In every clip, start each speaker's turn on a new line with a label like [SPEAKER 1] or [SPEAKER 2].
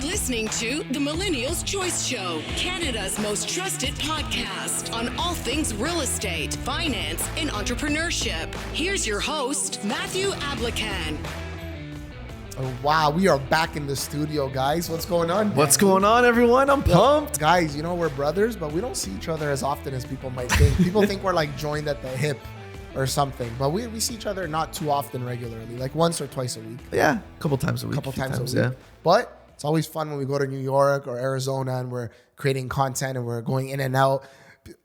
[SPEAKER 1] You're listening to the Millennial's Choice Show, Canada's most trusted podcast on all things real estate, finance, and entrepreneurship. Here's your host, Matthew Ablakan.
[SPEAKER 2] Oh, wow, we are back in the studio, guys. What's going on, Danny?
[SPEAKER 3] What's going on, everyone? I'm pumped.
[SPEAKER 2] Guys, you know, we're brothers, but we don't see each other as often as people might think. People think we're like joined at the hip or something, but we see each other not too often regularly, like once or twice a week.
[SPEAKER 3] Yeah, a couple times a week.
[SPEAKER 2] Yeah. But it's always fun when we go to New York or Arizona and we're creating content and we're going in and out.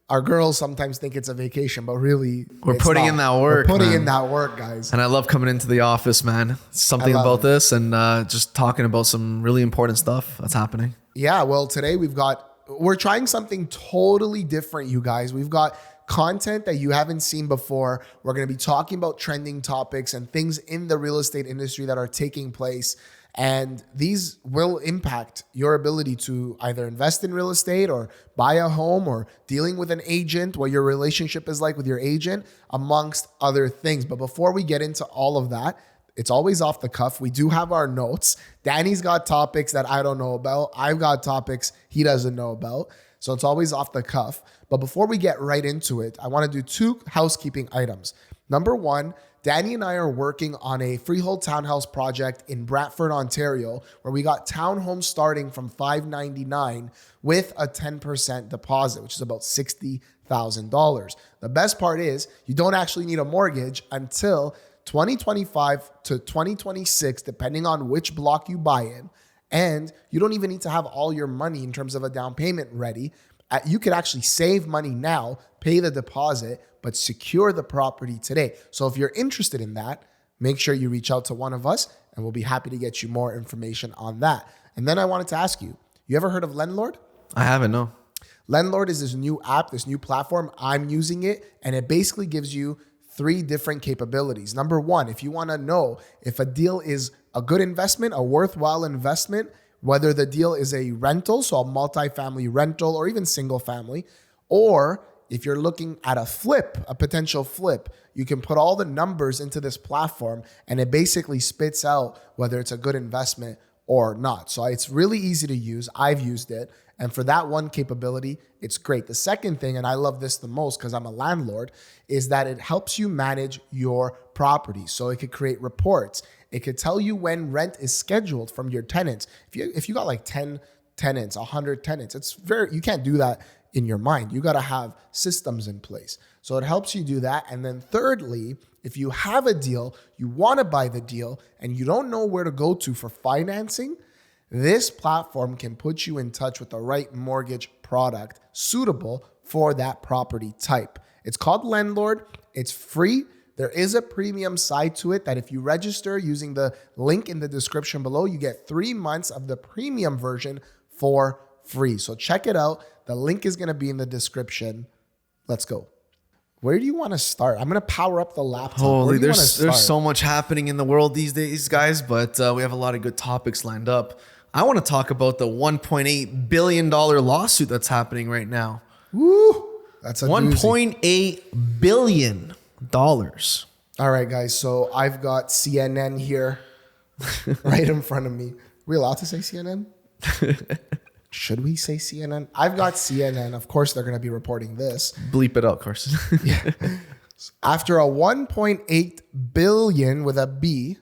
[SPEAKER 2] Our girls sometimes think it's a vacation, but really
[SPEAKER 3] we're putting in that work.
[SPEAKER 2] We're putting in that work, guys.
[SPEAKER 3] And I love coming into the office, man. Something about this and just talking about some really important stuff that's happening.
[SPEAKER 2] Yeah, well, today we're trying something totally different, you guys. We've got content that you haven't seen before. We're going to be talking about trending topics and things in the real estate industry that are taking place. And these will impact your ability to either invest in real estate or buy a home or dealing with an agent, what your relationship is like with your agent, amongst other things. But before we get into all of that, it's always off the cuff. We do have our notes. Danny's got topics that I don't know about. I've got topics he doesn't know about. So it's always off the cuff. But before we get right into it, I want to do two housekeeping items. Number one, Danny and I are working on a freehold townhouse project in Brantford, Ontario, where we got townhomes starting from $599 with a 10% deposit, which is about $60,000. The best part is you don't actually need a mortgage until 2025 to 2026, depending on which block you buy in. And you don't even need to have all your money in terms of a down payment ready. You could actually save money now, pay the deposit, but secure the property today. So if you're interested in that, make sure you reach out to one of us and we'll be happy to get you more information on that. And then I wanted to ask you ever heard of Lendlord?
[SPEAKER 3] I haven't, no.
[SPEAKER 2] Lendlord is this new app, this new platform. I'm using it, and it basically gives you three different capabilities. Number one, if you want to know if a deal is a good investment, a worthwhile investment, whether the deal is a rental, so a multifamily rental or even single family, or if you're looking at a potential flip, you can put all the numbers into this platform and it basically spits out whether it's a good investment or not. So it's really easy to use. I've used it. And for that one capability, it's great. The second thing, and I love this the most because I'm a landlord, is that it helps you manage your property. So it could create reports. It could tell you when rent is scheduled from your tenants. If you got like 10 tenants, 100 tenants, you can't do that in your mind. You got to have systems in place. So it helps you do that. And then thirdly, if you have a deal, you want to buy the deal and you don't know where to go to for financing, this platform can put you in touch with the right mortgage product suitable for that property type. It's called Lendlord. It's free. There is a premium side to it that if you register using the link in the description below, you get 3 months of the premium version for free. So check it out. The link is going to be in the description. Let's go. Where do you want to start? I'm going to power up the laptop.
[SPEAKER 3] Holy, there's so much happening in the world these days, guys, but we have a lot of good topics lined up. I want to talk about the $1.8 billion lawsuit that's happening right now.
[SPEAKER 2] Woo! That's a
[SPEAKER 3] $1.8 billion.
[SPEAKER 2] All right, guys. So I've got CNN here right in front of me. Are we allowed to say CNN? Should we say CNN? I've got CNN. Of course, they're going to be reporting this.
[SPEAKER 3] Bleep it out, Carson.
[SPEAKER 2] Yeah. After a $1.8 billion with a B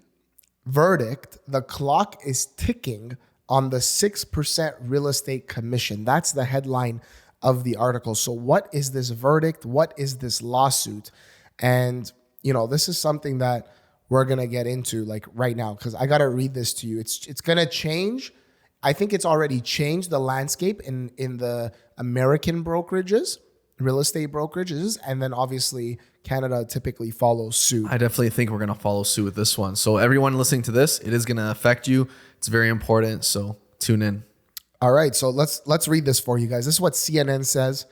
[SPEAKER 2] verdict, the clock is ticking on the 6% real estate commission. That's the headline of the article. So what is this verdict? What is this lawsuit? And, this is something that we're going to get into like right now because I got to read this to you. It's going to change. I think it's already changed the landscape in the American brokerages, real estate brokerages, and then obviously Canada typically follows suit.
[SPEAKER 3] I definitely think we're going to follow suit with this one. So everyone listening to this, it is going to affect you. It's very important. So tune in.
[SPEAKER 2] All right. So let's read this for you guys. This is what CNN says.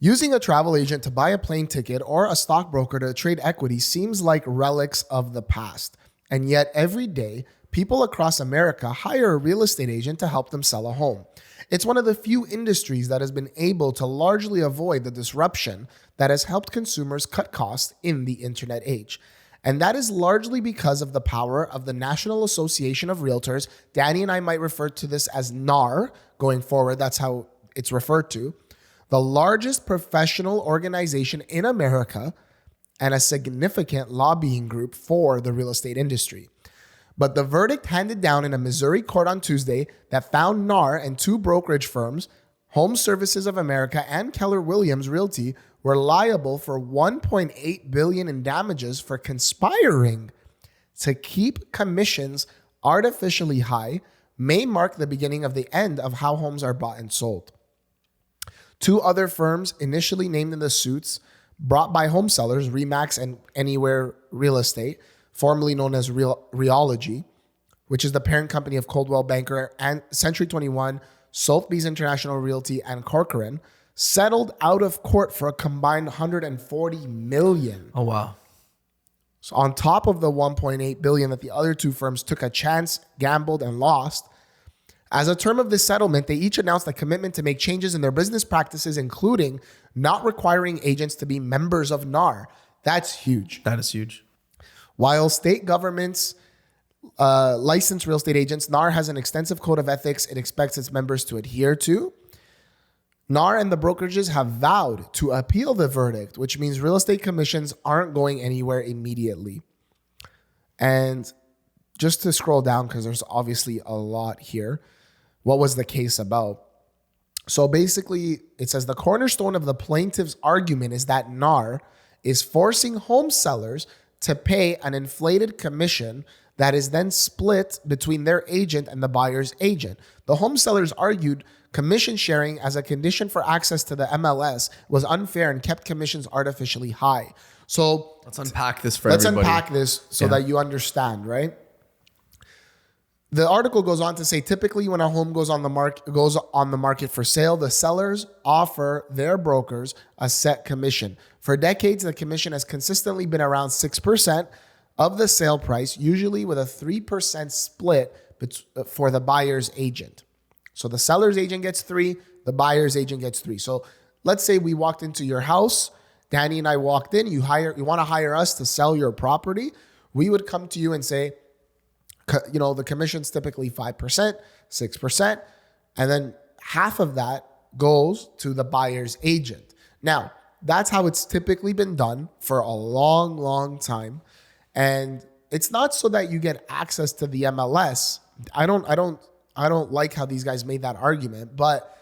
[SPEAKER 2] Using a travel agent to buy a plane ticket or a stockbroker to trade equity seems like relics of the past. And yet every day, people across America hire a real estate agent to help them sell a home. It's one of the few industries that has been able to largely avoid the disruption that has helped consumers cut costs in the internet age. And that is largely because of the power of the National Association of Realtors. Danny and I might refer to this as NAR going forward. That's how it's referred to. The largest professional organization in America and a significant lobbying group for the real estate industry. But the verdict handed down in a Missouri court on Tuesday that found NAR and two brokerage firms, Home Services of America and Keller Williams Realty, were liable for $1.8 billion in damages for conspiring to keep commissions artificially high, may mark the beginning of the end of how homes are bought and sold. Two other firms initially named in the suits brought by home sellers, Remax and Anywhere Real Estate, formerly known as Realogy, which is the parent company of Coldwell Banker and Century 21, Sotheby's International Realty, and Corcoran, settled out of court for a combined $140 million.
[SPEAKER 3] Oh, wow.
[SPEAKER 2] So on top of the $1.8 billion that the other two firms took a chance, gambled, and lost, as a term of this settlement, they each announced a commitment to make changes in their business practices, including not requiring agents to be members of NAR. That's huge.
[SPEAKER 3] That is huge.
[SPEAKER 2] While state governments license real estate agents, NAR has an extensive code of ethics it expects its members to adhere to. NAR and the brokerages have vowed to appeal the verdict, which means real estate commissions aren't going anywhere immediately. And just to scroll down, because there's obviously a lot here, what was the case about? So basically, it says the cornerstone of the plaintiff's argument is that NAR is forcing home sellers to pay an inflated commission that is then split between their agent and the buyer's agent. The home sellers argued commission sharing as a condition for access to the MLS was unfair and kept commissions artificially high. So
[SPEAKER 3] let's unpack this for everybody.
[SPEAKER 2] Let's unpack this so that you understand, right? The article goes on to say, typically when a home goes on the market for sale, the sellers offer their brokers a set commission. For decades, the commission has consistently been around 6% of the sale price, usually with a 3% split for the buyer's agent. So the seller's agent gets 3, the buyer's agent gets 3. So let's say we walked into your house, Danny and I walked in, you want to hire us to sell your property. We would come to you and say, you know, the commission's typically 5%, 6%, and then half of that goes to the buyer's agent. Now, that's how it's typically been done for a long, long time. And it's not so that you get access to the MLS. I don't like how these guys made that argument, but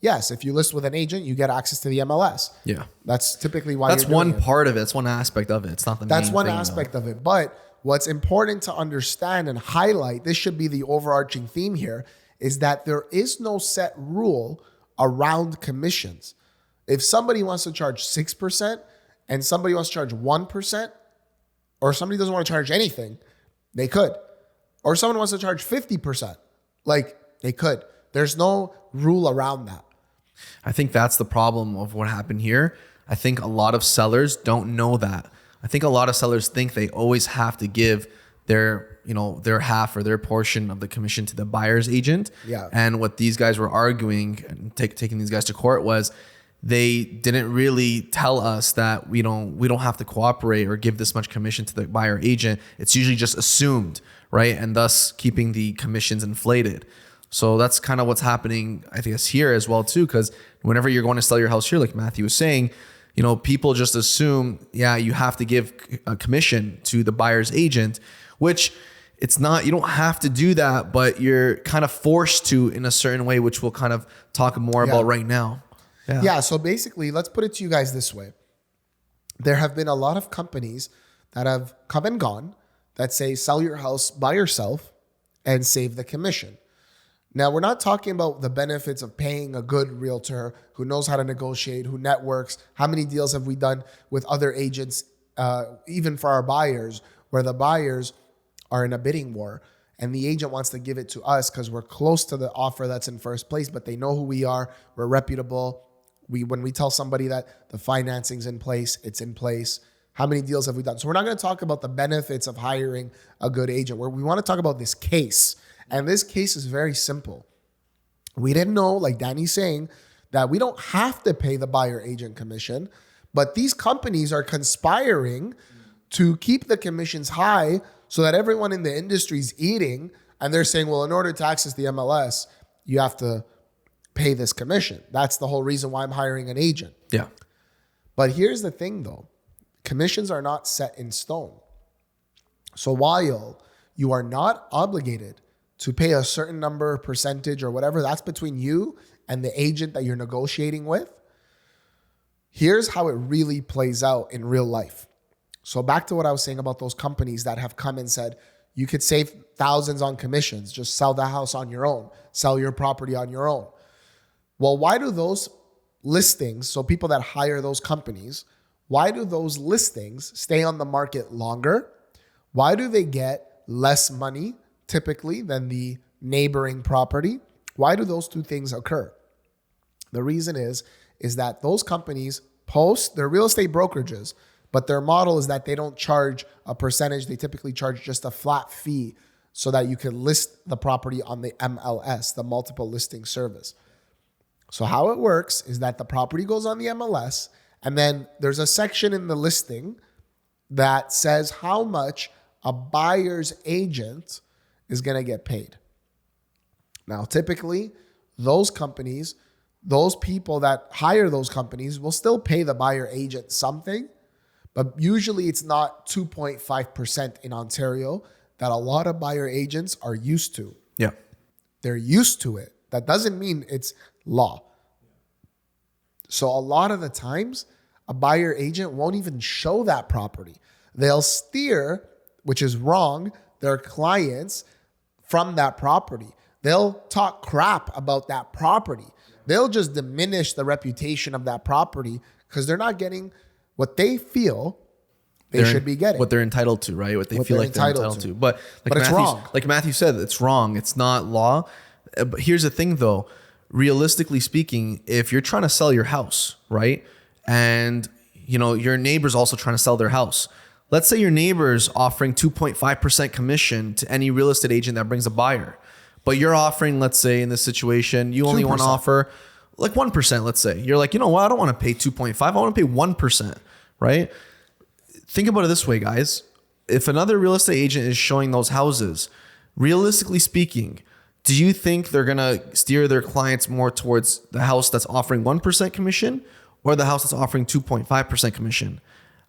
[SPEAKER 2] yes, if you list with an agent, you get access to the MLS.
[SPEAKER 3] Yeah.
[SPEAKER 2] That's typically why
[SPEAKER 3] that's one part of it. That's one aspect of it. It's not the main thing.
[SPEAKER 2] That's one aspect of it. But what's important to understand and highlight, this should be the overarching theme here, is that there is no set rule around commissions. If somebody wants to charge 6% and somebody wants to charge 1%, or somebody doesn't want to charge anything, they could. Or someone wants to charge 50%, like they could. There's no rule around that.
[SPEAKER 3] I think that's the problem of what happened here. I think a lot of sellers don't know that. I think a lot of sellers think they always have to give their half or their portion of the commission to the buyer's agent.
[SPEAKER 2] Yeah.
[SPEAKER 3] And what these guys were arguing and taking these guys to court was they didn't really tell us that we don't have to cooperate or give this much commission to the buyer agent. It's usually just assumed, right? And thus keeping the commissions inflated. So that's kind of what's happening, I guess, here as well too, because whenever you're going to sell your house here, like Matthew was saying, you know, people just assume, yeah, you have to give a commission to the buyer's agent, which it's not, you don't have to do that, but you're kind of forced to in a certain way, which we'll kind of talk more about right now.
[SPEAKER 2] Yeah. So basically, let's put it to you guys this way. There have been a lot of companies that have come and gone that say, sell your house by yourself and save the commission. Now, we're not talking about the benefits of paying a good realtor who knows how to negotiate, who networks. How many deals have we done with other agents, even for our buyers, where the buyers are in a bidding war and the agent wants to give it to us because we're close to the offer that's in first place, but they know who we are. We're reputable. When we tell somebody that the financing's in place, it's in place. How many deals have we done? So we're not going to talk about the benefits of hiring a good agent. Where we want to talk about this case. And this case is very simple. We didn't know, like Danny's saying, that we don't have to pay the buyer agent commission, but these companies are conspiring to keep the commissions high so that everyone in the industry is eating, and they're saying, well, in order to access the MLS, you have to pay this commission. That's the whole reason why I'm hiring an agent.
[SPEAKER 3] Yeah.
[SPEAKER 2] But here's the thing though, commissions are not set in stone. So while you are not obligated to pay a certain number, percentage, or whatever, that's between you and the agent that you're negotiating with, here's how it really plays out in real life. So back to what I was saying about those companies that have come and said, you could save thousands on commissions, just sell the house on your own, sell your property on your own. Well, why do those listings, so people that hire those companies, why do those listings stay on the market longer? Why do they get less money typically than the neighboring property? Why do those two things occur? The reason is that those companies post their real estate brokerages, but their model is that they don't charge a percentage. They typically charge just a flat fee so that you can list the property on the MLS, the multiple listing service. So how it works is that the property goes on the MLS, and then there's a section in the listing that says how much a buyer's agent is going to get paid. Now, typically, those companies, those people that hire those companies will still pay the buyer agent something, but usually it's not 2.5% in Ontario that a lot of buyer agents are used to.
[SPEAKER 3] Yeah.
[SPEAKER 2] They're used to it. That doesn't mean it's law. So a lot of the times, a buyer agent won't even show that property. They'll steer, which is wrong, their clients from that property. They'll talk crap about that property. They'll just diminish the reputation of that property because they're not getting what they feel they should be getting.
[SPEAKER 3] What they're entitled to, right? What they feel like they're entitled to. But
[SPEAKER 2] it's wrong.
[SPEAKER 3] Like Matthew said, it's wrong. It's not law. But here's the thing though, realistically speaking, if you're trying to sell your house, right? And your neighbor's also trying to sell their house. Let's say your neighbor's offering 2.5% commission to any real estate agent that brings a buyer. But you're offering, let's say in this situation, you only
[SPEAKER 2] 2%.
[SPEAKER 3] want to offer like 1%, let's say. You're like, you know what? I don't want to pay 2.5. I want to pay 1%, right? Think about it this way, guys. If another real estate agent is showing those houses, realistically speaking, do you think they're going to steer their clients more towards the house that's offering 1% commission or the house that's offering 2.5% commission?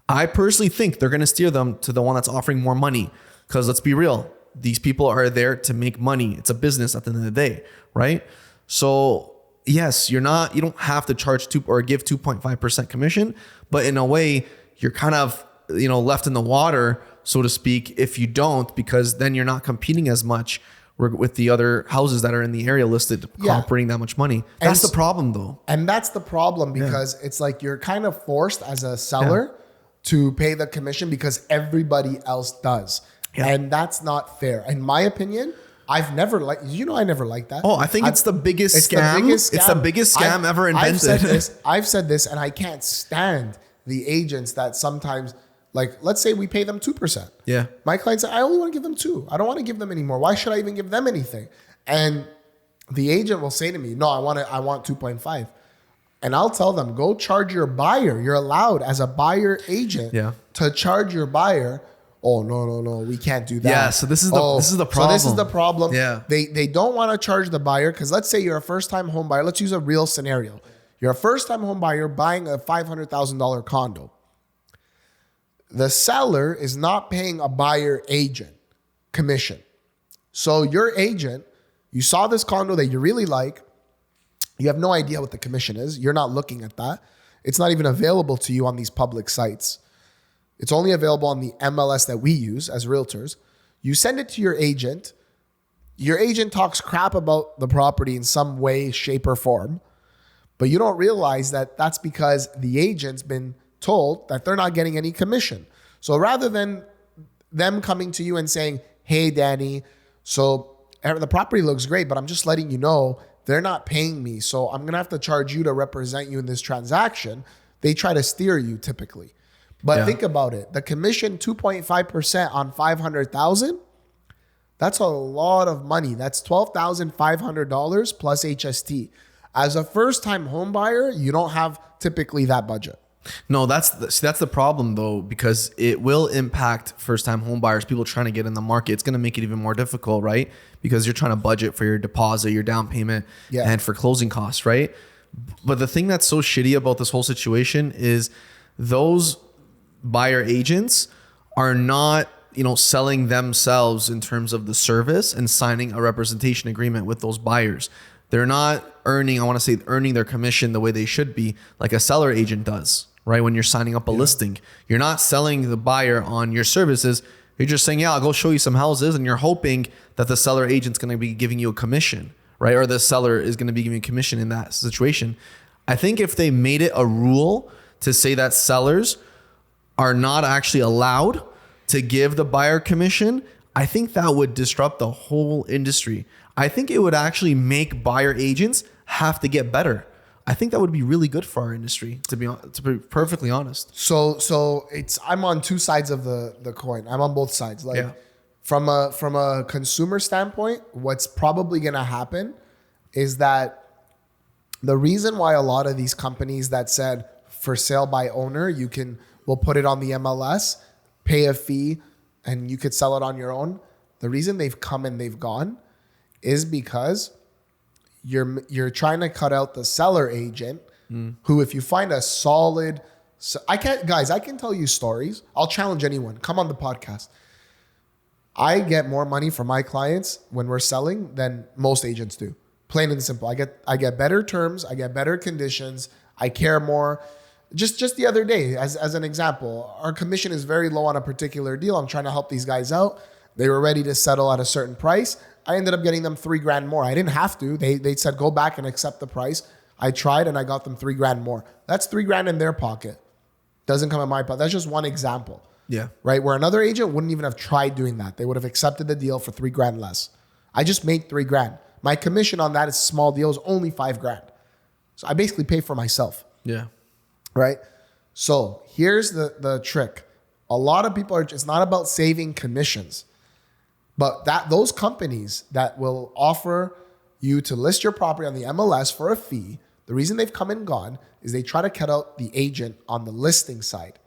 [SPEAKER 3] I personally think they're going to steer them to the one that's offering more money because let's be real. These people are there to make money. It's a business at the end of the day, right? So yes, you don't have to charge or give 2.5% commission, but in a way you're kind of, left in the water, so to speak, if you don't, because then you're not competing as much with the other houses that are in the area listed operating that much money. That's the problem though.
[SPEAKER 2] And that's the problem because it's like you're kind of forced as a seller to pay the commission because everybody else does. Yeah. And that's not fair. In my opinion, I've never liked, I never liked that.
[SPEAKER 3] Oh, I think it's the biggest scam. It's the biggest scam ever invented.
[SPEAKER 2] I've said this and I can't stand the agents that sometimes, like, let's say we pay them 2%.
[SPEAKER 3] Yeah.
[SPEAKER 2] My clients say, I only want to give them 2. I don't want to give them any more. Why should I even give them anything? And the agent will say to me, no, I want 2.5. And I'll tell them, go charge your buyer. You're allowed as a buyer agent to charge your buyer. Oh, no, we can't do that.
[SPEAKER 3] Yeah, so this is the problem.
[SPEAKER 2] So this is the problem.
[SPEAKER 3] Yeah.
[SPEAKER 2] They don't want to charge the buyer because let's say you're a first-time home buyer. Let's use a real scenario. You're a first-time home buyer buying a $500,000 condo. The seller is not paying a buyer agent commission. So your agent, you saw this condo that you really like. You have no idea what the commission is. You're not looking at that. It's not even available to you on these public sites. It's only available on the MLS that we use as realtors. You send it to your agent. Your agent talks crap about the property in some way, shape, or form. But you don't realize that that's because the agent's been told that they're not getting any commission. So rather than them coming to you and saying, hey, Danny, so the property looks great, but I'm just letting you know they're not paying me. So I'm going to have to charge you to represent you in this transaction. They try to steer you typically. But think about it. The commission 2.5% on $500,000, that's a lot of money. That's $12,500 plus HST. As a first-time home buyer, you don't have typically that budget.
[SPEAKER 3] No, that's the problem though, because it will impact first-time home buyers, people trying to get in the market. It's going to make it even more difficult, right? Because you're trying to budget for your deposit, your down payment, and for closing costs, right? But the thing that's so shitty about this whole situation is those buyer agents are not, selling themselves in terms of the service and signing a representation agreement with those buyers. They're not earning their commission the way they should be, like a seller agent does, right? When you're signing up a listing, you're not selling the buyer on your services. You're just saying, yeah, I'll go show you some houses. And you're hoping that the seller agent's going to be giving you a commission, right? Or the seller is going to be giving you a commission in that situation. I think if they made it a rule to say that sellers are not actually allowed to give the buyer commission, I think that would disrupt the whole industry. I think it would actually make buyer agents have to get better. I think that would be really good for our industry, to be perfectly honest.
[SPEAKER 2] So I'm on two sides of the coin. I'm on both sides. From a consumer standpoint, what's probably going to happen is that the reason why a lot of these companies that said for sale by owner, we'll put it on the MLS, pay a fee, and you could sell it on your own. The reason they've come and they've gone is because you're trying to cut out the seller agent who, if you find a solid, I can tell you stories. I'll challenge anyone. Come on the podcast. I get more money from my clients when we're selling than most agents do. Plain and simple. I get better terms. I get better conditions. I care more. Just the other day, as an example, our commission is very low on a particular deal. I'm trying to help these guys out. They were ready to settle at a certain price. I ended up getting them $3,000 more. I didn't have to. They said, go back and accept the price. I tried and I got them $3,000 more. That's $3,000 in their pocket. Doesn't come in my pocket. That's just one example.
[SPEAKER 3] Yeah.
[SPEAKER 2] Right. Where another agent wouldn't even have tried doing that. They would have accepted the deal for $3,000 less. I just made $3,000. My commission on that is small deal is only $5,000. So I basically pay for myself.
[SPEAKER 3] Yeah.
[SPEAKER 2] Right. So here's the trick. A lot of people it's not about saving commissions. But those companies that will offer you to list your property on the MLS for a fee, the reason they've come and gone is they try to cut out the agent on the listing side.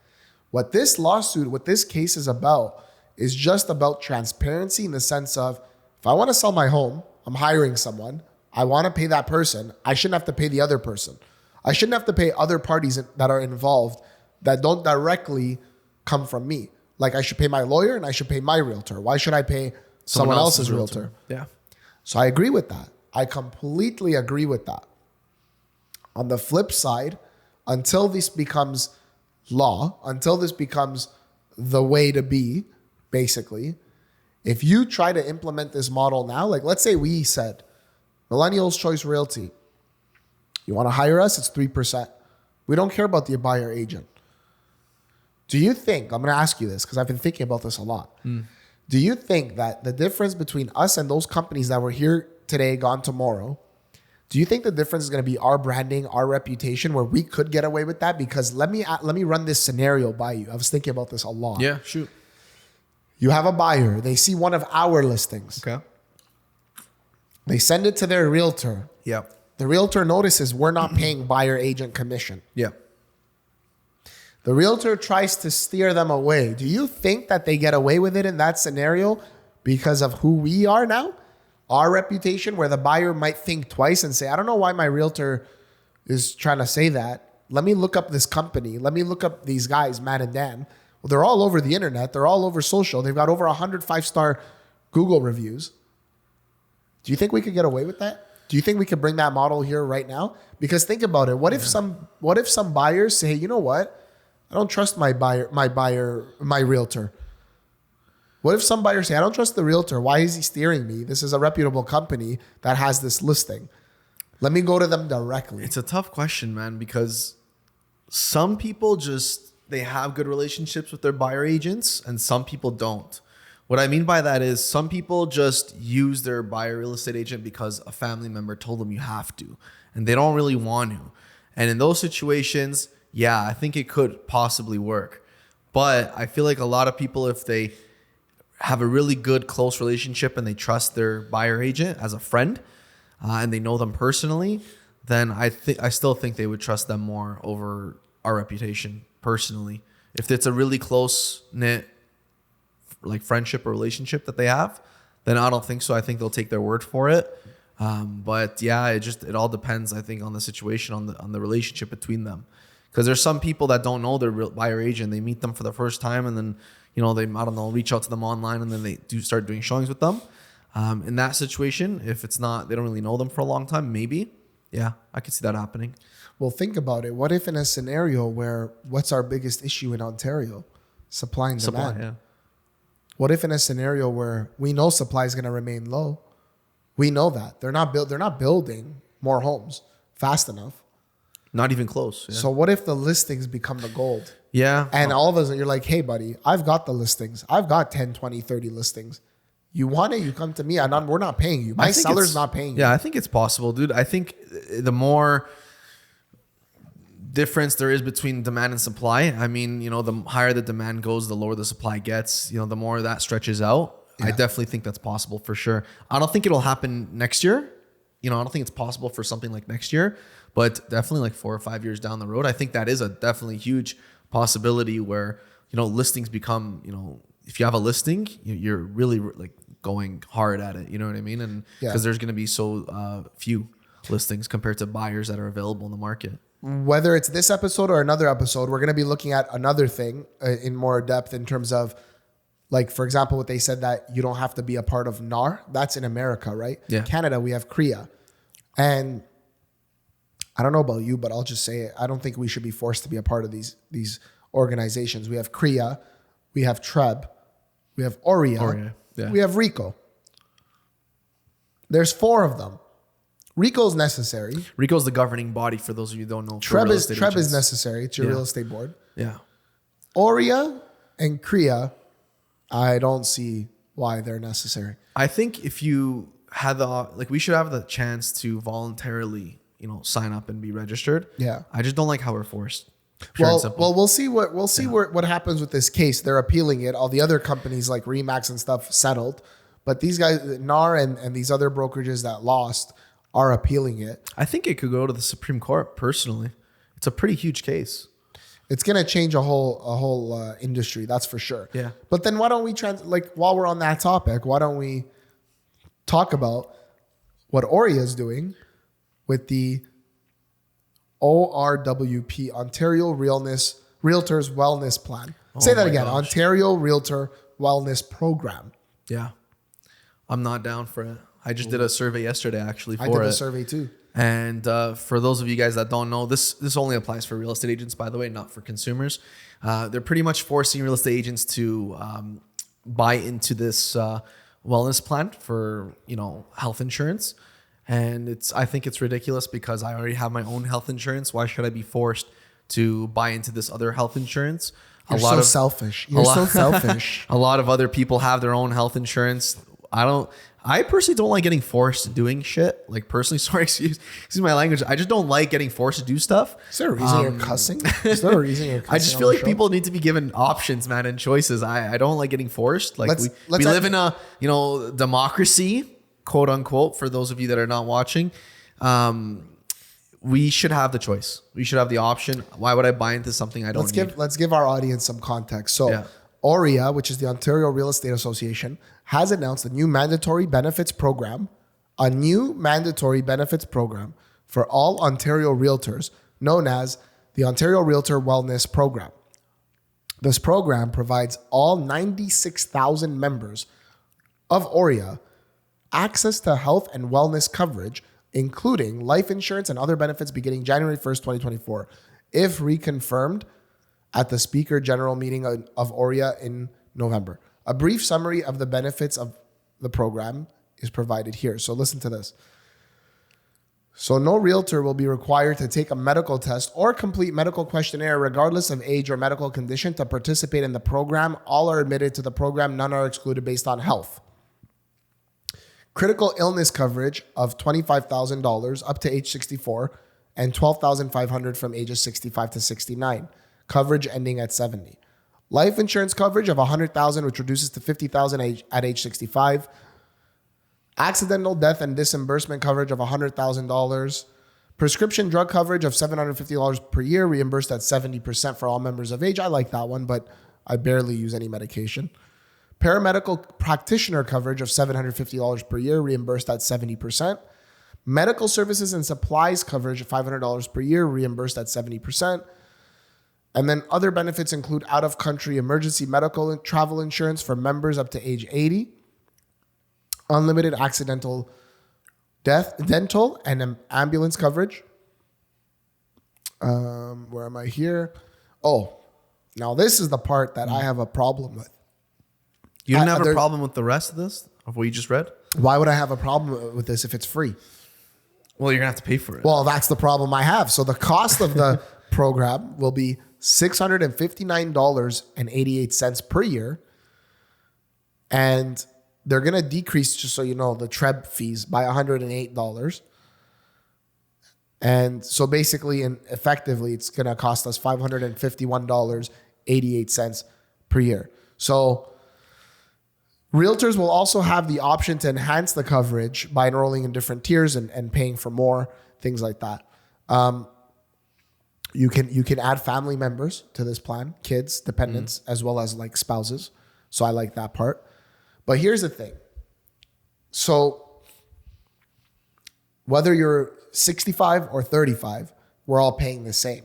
[SPEAKER 2] What this case is about is just about transparency in the sense of, if I want to sell my home, I'm hiring someone, I want to pay that person, I shouldn't have to pay the other person. I shouldn't have to pay other parties that are involved that don't directly come from me. Like I should pay my lawyer and I should pay my realtor. Why should I pay someone else's realtor?
[SPEAKER 3] Yeah.
[SPEAKER 2] So I agree with that. I completely agree with that. On the flip side, until this becomes law, until this becomes the way to be, basically, if you try to implement this model now, like let's say we said, Millennials Choice Realty, you want to hire us, it's 3%. We don't care about the buyer agent. Do you think, I'm going to ask you this because I've been thinking about this a lot. Do you think that the difference between us and those companies that were here today, gone tomorrow, do you think the difference is going to be our branding, our reputation, where we could get away with that? Because let me run this scenario by you. I was thinking about this a lot.
[SPEAKER 3] Yeah, shoot.
[SPEAKER 2] You have a buyer. They see one of our listings.
[SPEAKER 3] Okay.
[SPEAKER 2] They send it to their realtor.
[SPEAKER 3] Yeah.
[SPEAKER 2] The realtor notices we're not paying buyer agent commission.
[SPEAKER 3] Yeah.
[SPEAKER 2] The realtor tries to steer them away. Do you think that they get away with it in that scenario because of who we are now? Our reputation, where the buyer might think twice and say, I don't know why my realtor is trying to say that. Let me look up this company. Let me look up these guys, Matt and Dan. Well, they're all over the internet. They're all over social. They've got over 100 5-star Google reviews. Do you think we could get away with that? Do you think we could bring that model here right now? Because think about it. What if some buyers say, you know what? I don't trust my realtor. What if some buyers say, I don't trust the realtor. Why is he steering me? This is a reputable company that has this listing. Let me go to them directly.
[SPEAKER 3] It's a tough question, man, because some people they have good relationships with their buyer agents and some people don't. What I mean by that is some people just use their buyer real estate agent because a family member told them you have to, and they don't really want to. And in those situations, yeah, I think it could possibly work. But I feel like a lot of people, if they have a really good, close relationship and they trust their buyer agent as a friend and they know them personally, then I still think they would trust them more over our reputation personally. If it's a really close knit like friendship or relationship that they have, then I don't think so. I think they'll take their word for it. But yeah, it all depends, I think, on the situation, on the relationship between them. Because there's some people that don't know their real buyer agent. They meet them for the first time, and then they, I don't know, reach out to them online, and then they do start doing showings with them. In that situation, if it's not, they don't really know them for a long time, maybe, yeah, I could see that happening.
[SPEAKER 2] Well, think about it. What if in a scenario where what's our biggest issue in Ontario? Supply and demand.
[SPEAKER 3] Yeah.
[SPEAKER 2] What if in a scenario where we know supply is going to remain low? We know that they're not building more homes fast enough.
[SPEAKER 3] Not even close. Yeah.
[SPEAKER 2] So what if the listings become the gold?
[SPEAKER 3] Yeah.
[SPEAKER 2] And all of a sudden you're like, hey, buddy, I've got the listings. I've got 10, 20, 30 listings. You want it, you come to me. We're not paying you. My seller's not paying you.
[SPEAKER 3] Yeah, I think it's possible, dude. I think the more difference there is between demand and supply, I mean, the higher the demand goes, the lower the supply gets, the more that stretches out. Yeah. I definitely think that's possible for sure. I don't think it'll happen next year. I don't think it's possible for something like next year, but definitely like 4 or 5 years down the road, I think that is a definitely huge possibility where, listings become, if you have a listing, you're really like going hard at it. You know what I mean? And because there's going to be so few listings compared to buyers that are available in the market.
[SPEAKER 2] Whether it's this episode or another episode, we're going to be looking at another thing in more depth in terms of, like, for example, what they said that you don't have to be a part of NAR. That's in America, right?
[SPEAKER 3] Yeah.
[SPEAKER 2] Canada, we have CREA. And I don't know about you, but I'll just say it. I don't think we should be forced to be a part of these organizations. We have CREA, we have TREB, we have OREA, we have RICO. There's 4 of them. RICO is necessary.
[SPEAKER 3] RICO is the governing body, for those of you who don't know.
[SPEAKER 2] TREB is necessary. It's your real estate board.
[SPEAKER 3] Yeah.
[SPEAKER 2] OREA and CREA, I don't see why they're necessary.
[SPEAKER 3] I think if you had we should have the chance to voluntarily, sign up and be registered.
[SPEAKER 2] Yeah.
[SPEAKER 3] I just don't like how we're forced.
[SPEAKER 2] Well, we'll see what happens with this case. They're appealing it. All the other companies like Remax and stuff settled, but these guys, NAR and these other brokerages that lost, are appealing it.
[SPEAKER 3] I think it could go to the Supreme Court. Personally, it's a pretty huge case.
[SPEAKER 2] It's going to change a whole industry. That's for sure.
[SPEAKER 3] Yeah.
[SPEAKER 2] But then why don't we while we're on that topic, why don't we talk about what OREA is doing with the ORWP, Ontario Realtors Wellness Plan. Say that again. Gosh. Ontario Realtor Wellness Program.
[SPEAKER 3] Yeah. I'm not down for it. I just did a survey yesterday actually for it.
[SPEAKER 2] I did a survey too.
[SPEAKER 3] And for those of you guys that don't know, this only applies for real estate agents, by the way, not for consumers. They're pretty much forcing real estate agents to buy into this wellness plan for, health insurance. And I think it's ridiculous because I already have my own health insurance. Why should I be forced to buy into this other health insurance?
[SPEAKER 2] You're so selfish. You're so selfish.
[SPEAKER 3] A lot of other people have their own health insurance. I personally don't like getting forced to doing shit. Like personally, sorry, excuse my language. I just don't like getting forced to do stuff.
[SPEAKER 2] Is there a reason you're cussing? Is there a reason you're cussing?
[SPEAKER 3] I just feel like people need to be given options, man, and choices. I don't like getting forced. Like we live in a democracy, quote unquote, for those of you that are not watching. We should have the choice. We should have the option. Why would I buy into something I don't need?
[SPEAKER 2] Let's give our audience some context. So OREA, which is the Ontario Real Estate Association, has announced a new mandatory benefits program for all Ontario realtors, known as the Ontario Realtor Wellness Program. This program provides all 96,000 members of OREA access to health and wellness coverage, including life insurance and other benefits beginning January 1st, 2024, if reconfirmed at the Speaker General meeting of OREA in November. A brief summary of the benefits of the program is provided here. So listen to this. So no realtor will be required to take a medical test or complete medical questionnaire regardless of age or medical condition to participate in the program. All are admitted to the program. None are excluded based on health. Critical illness coverage of $25,000 up to age 64 and $12,500 from ages 65 to 69. Coverage ending at 70. Life insurance coverage of $100,000, which reduces to $50,000 at age 65. Accidental death and disbursement coverage of $100,000. Prescription drug coverage of $750 per year, reimbursed at 70% for all members of age. I like that one, but I barely use any medication. Paramedical practitioner coverage of $750 per year, reimbursed at 70%. Medical services and supplies coverage of $500 per year, reimbursed at 70%. And then other benefits include out-of-country emergency medical and travel insurance for members up to age 80, unlimited accidental death, dental, and ambulance coverage. Where am I here? Oh, now this is the part that I have a problem with.
[SPEAKER 3] You didn't have a problem with the rest of this, of what you just read?
[SPEAKER 2] Why would I have a problem with this if it's free?
[SPEAKER 3] Well, you're going to have to pay for it.
[SPEAKER 2] Well, that's the problem I have. So the cost of the program will be $659.88 per year. And they're going to decrease, just so you know, the TREB fees by $108. And so basically and effectively, it's going to cost us $551.88 per year. So realtors will also have the option to enhance the coverage by enrolling in different tiers and paying for more, things like that. You can add family members to this plan, kids, dependents, as well as like spouses. So I like that part. But here's the thing. So whether you're 65 or 35, we're all paying the same.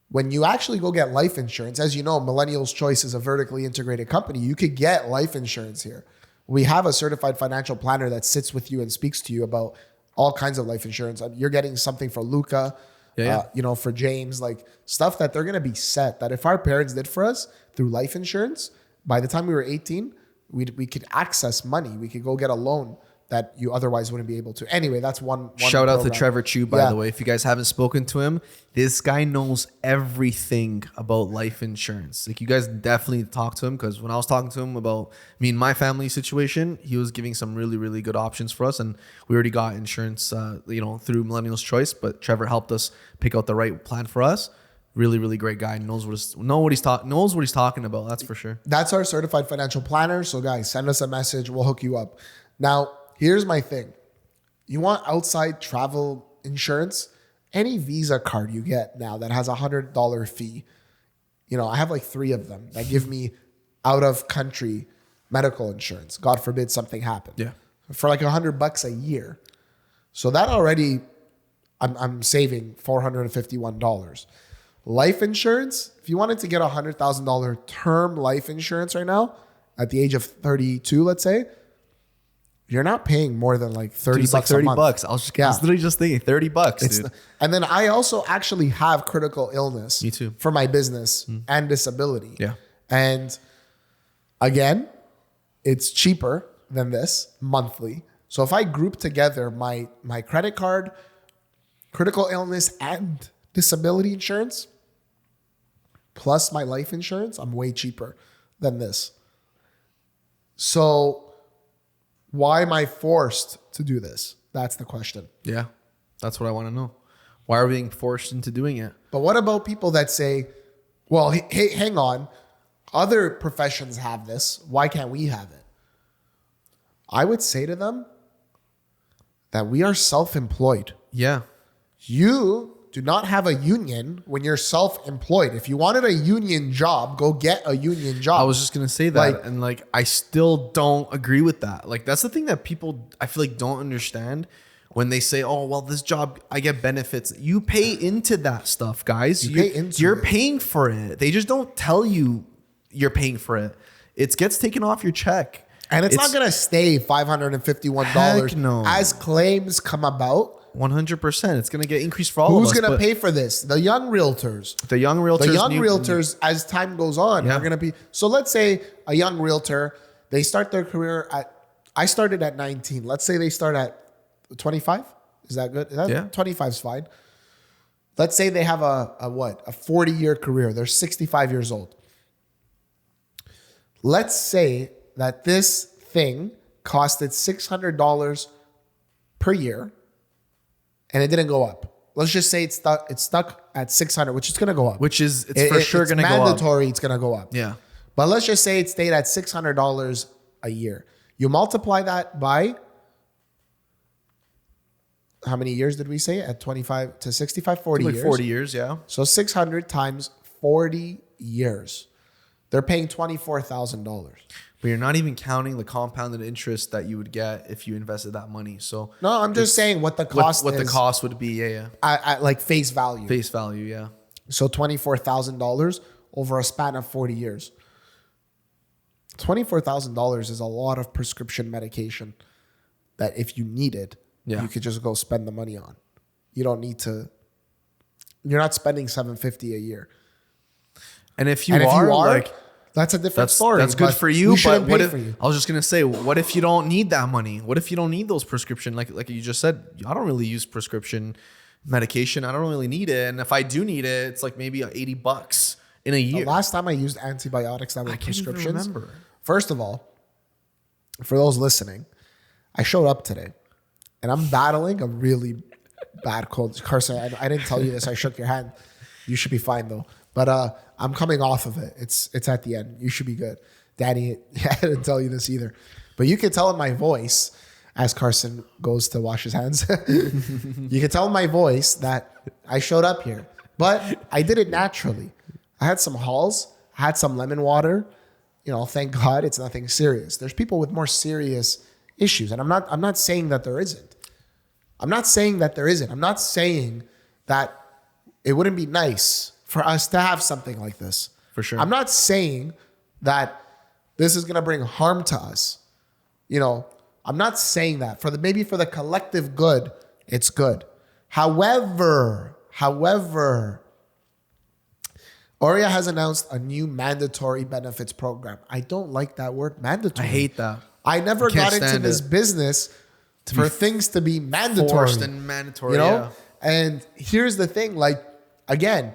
[SPEAKER 2] When you actually go get life insurance, as you know, Millennial's Choice is a vertically integrated company. You could get life insurance here. We have a certified financial planner that sits with you and speaks to you about all kinds of life insurance. You're getting something for Luca, for James, like stuff that they're going to be set, that if our parents did for us through life insurance, by the time we were 18, we could access money. We could go get a loan that you otherwise wouldn't be able to. Anyway, that's one
[SPEAKER 3] Shout out to
[SPEAKER 2] program.
[SPEAKER 3] Trevor Chu, by the way. If you guys haven't spoken to him, this guy knows everything about life insurance. Like, you guys definitely talk to him, because when I was talking to him about me and my family situation, he was giving some really, really good options for us. And we already got insurance, through Millennial's Choice, but Trevor helped us pick out the right plan for us. Really, really great guy. Knows what he's talking about. That's for sure.
[SPEAKER 2] That's our certified financial planner. So guys, send us a message. We'll hook you up. Now, here's my thing. You want outside travel insurance? Any Visa card you get now that has $100 fee. I have like 3 of them that give me out of country medical insurance. God forbid something happened.
[SPEAKER 3] Yeah.
[SPEAKER 2] For like $100 a year. So that already, I'm saving $451. Life insurance, if you wanted to get a $100,000 term life insurance right now, at the age of 32, let's say, you're not paying more than like $30
[SPEAKER 3] like $30
[SPEAKER 2] a month.
[SPEAKER 3] bucks. I was literally just thinking $30, dude.
[SPEAKER 2] And then I also actually have critical illness.
[SPEAKER 3] Me too.
[SPEAKER 2] For my business and disability.
[SPEAKER 3] Yeah.
[SPEAKER 2] And again, it's cheaper than this monthly. So if I group together my credit card, critical illness, and disability insurance, plus my life insurance, I'm way cheaper than this. So why am I forced to do this? That's the question.
[SPEAKER 3] Yeah, that's what I want to know. Why are we being forced into doing it?
[SPEAKER 2] But what about people that say, well, hey, hang on, other professions have this. Why can't we have it? I would say to them that we are self-employed.
[SPEAKER 3] Yeah.
[SPEAKER 2] You do not have a union when you're self-employed. If you wanted a union job, go get a union job.
[SPEAKER 3] I was just going to say that. And I still don't agree with that. Like, that's the thing that people, I feel like, don't understand when they say, oh, well, this job, I get benefits. You pay into that stuff, guys. You're paying for it. They just don't tell you you're paying for it. It gets taken off your check.
[SPEAKER 2] And it's not going to stay $551 as claims come about.
[SPEAKER 3] 100%. It's going to get increased for all of us.
[SPEAKER 2] Who's going to pay for this? The young realtors.
[SPEAKER 3] The young realtors,
[SPEAKER 2] as time goes on, are going to be. So let's say a young realtor, they start their career I started at 19. Let's say they start at 25. Is that good? 25 is fine. Let's say they have a 40-year career. They're 65 years old. Let's say that this thing costed $600 per year. And it didn't go up. Let's just say it's stuck at 600, which is going to go up.
[SPEAKER 3] It's for sure going to go up.
[SPEAKER 2] It's mandatory. It's going to go up.
[SPEAKER 3] Yeah.
[SPEAKER 2] But let's just say it stayed at $600 a year. You multiply that by how many years did we say? At 25 to 65, 40
[SPEAKER 3] like
[SPEAKER 2] years.
[SPEAKER 3] 40 years, yeah.
[SPEAKER 2] So 600 times 40 years. They're paying $24,000.
[SPEAKER 3] But you're not even counting the compounded interest that you would get if you invested that money. So
[SPEAKER 2] No, I'm just saying what the cost
[SPEAKER 3] what
[SPEAKER 2] is.
[SPEAKER 3] the cost would be. Yeah.
[SPEAKER 2] At like face value.
[SPEAKER 3] Face value. Yeah.
[SPEAKER 2] So $24,000 over a span of 40 years. $24,000 is a lot of prescription medication that if you need it, you could just go spend the money on. You don't need to. You're not spending $750 a year.
[SPEAKER 3] And if you are like,
[SPEAKER 2] that's a different story.
[SPEAKER 3] That's good for you. But what if
[SPEAKER 2] you.
[SPEAKER 3] I was just gonna say, what if you don't need that money? What if you don't need those prescription? Like you just said, I don't really use prescription medication. I don't really need it. And if I do need it, it's like maybe $80 in a year.
[SPEAKER 2] The last time I used antibiotics that were prescriptions.
[SPEAKER 3] Even remember.
[SPEAKER 2] First of all, for those listening, I showed up today and I'm battling a really bad cold. Carson, I didn't tell you this. I shook your hand. You should be fine though. But I'm coming off of it. It's at the end. You should be good. Danny, I didn't tell you this either. But you can tell in my voice, as Carson goes to wash his hands, you can tell in my voice that I showed up here. But I did it naturally. I had some Halls, I had some lemon water. You know, thank God it's nothing serious. There's people with more serious issues. And I'm not saying that there isn't. I'm not saying that it wouldn't be nice for us to have something like this.
[SPEAKER 3] For sure.
[SPEAKER 2] I'm not saying that this is going to bring harm to us. You know, I'm not saying that. Maybe for the collective good, it's good. However, Oria has announced a new mandatory benefits program. I don't like that word, mandatory.
[SPEAKER 3] I hate that.
[SPEAKER 2] I never got into this business for things to be mandatory.
[SPEAKER 3] Forced and mandatory,
[SPEAKER 2] you know?
[SPEAKER 3] yeah.
[SPEAKER 2] And here's the thing, like, again,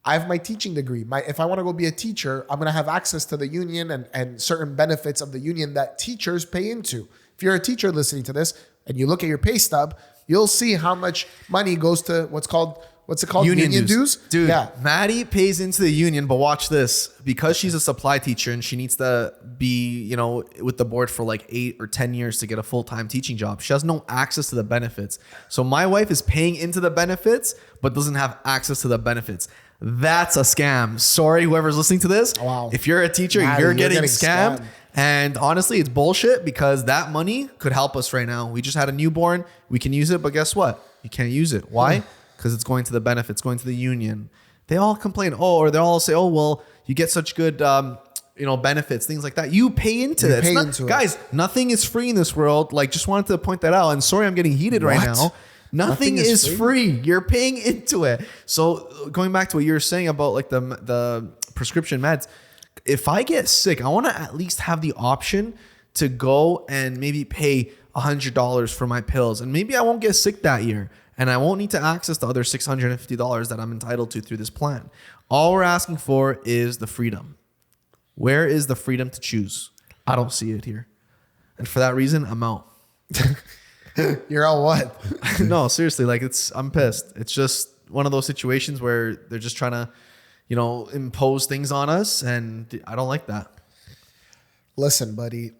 [SPEAKER 2] I have my teaching degree. If I want to go be a teacher, I'm going to have access to the union and certain benefits of the union that teachers pay into. If you're a teacher listening to this and you look at your pay stub, you'll see how much money goes to what's it called? Union dues?
[SPEAKER 3] Dude,
[SPEAKER 2] yeah.
[SPEAKER 3] Maddie pays into the union, but watch this. Because she's a supply teacher and she needs to be, you know, with the board for like 8 or 10 years to get a full-time teaching job, she has no access to the benefits. So my wife is paying into the benefits, but doesn't have access to the benefits. That's a scam. Sorry, whoever's listening to this.
[SPEAKER 2] Wow.
[SPEAKER 3] If you're a teacher,
[SPEAKER 2] Maddie,
[SPEAKER 3] you're getting scammed. And honestly, it's bullshit because that money could help us right now. We just had a newborn. We can use it, but guess what? You can't use it. Why? Because it's going to the benefits, going to the union. They all complain, or they all say, oh, well, you get such good benefits, things like that. You pay into it. Guys, nothing is free in this world. Like, just wanted to point that out. And sorry, I'm getting heated right now. Nothing is free. You're paying into it. So going back to what you were saying about like the prescription meds, if I get sick, I want to at least have the option to go and maybe pay $100 for my pills. And maybe I won't get sick that year. And I won't need to access the other $650 that I'm entitled to through this plan. All we're asking for is the freedom. Where is the freedom to choose? I don't see it here. And for that reason, I'm out.
[SPEAKER 2] You're out what?
[SPEAKER 3] No, seriously, like I'm pissed. It's just one of those situations where they're just trying to, impose things on us. And I don't like that.
[SPEAKER 2] Listen, buddy,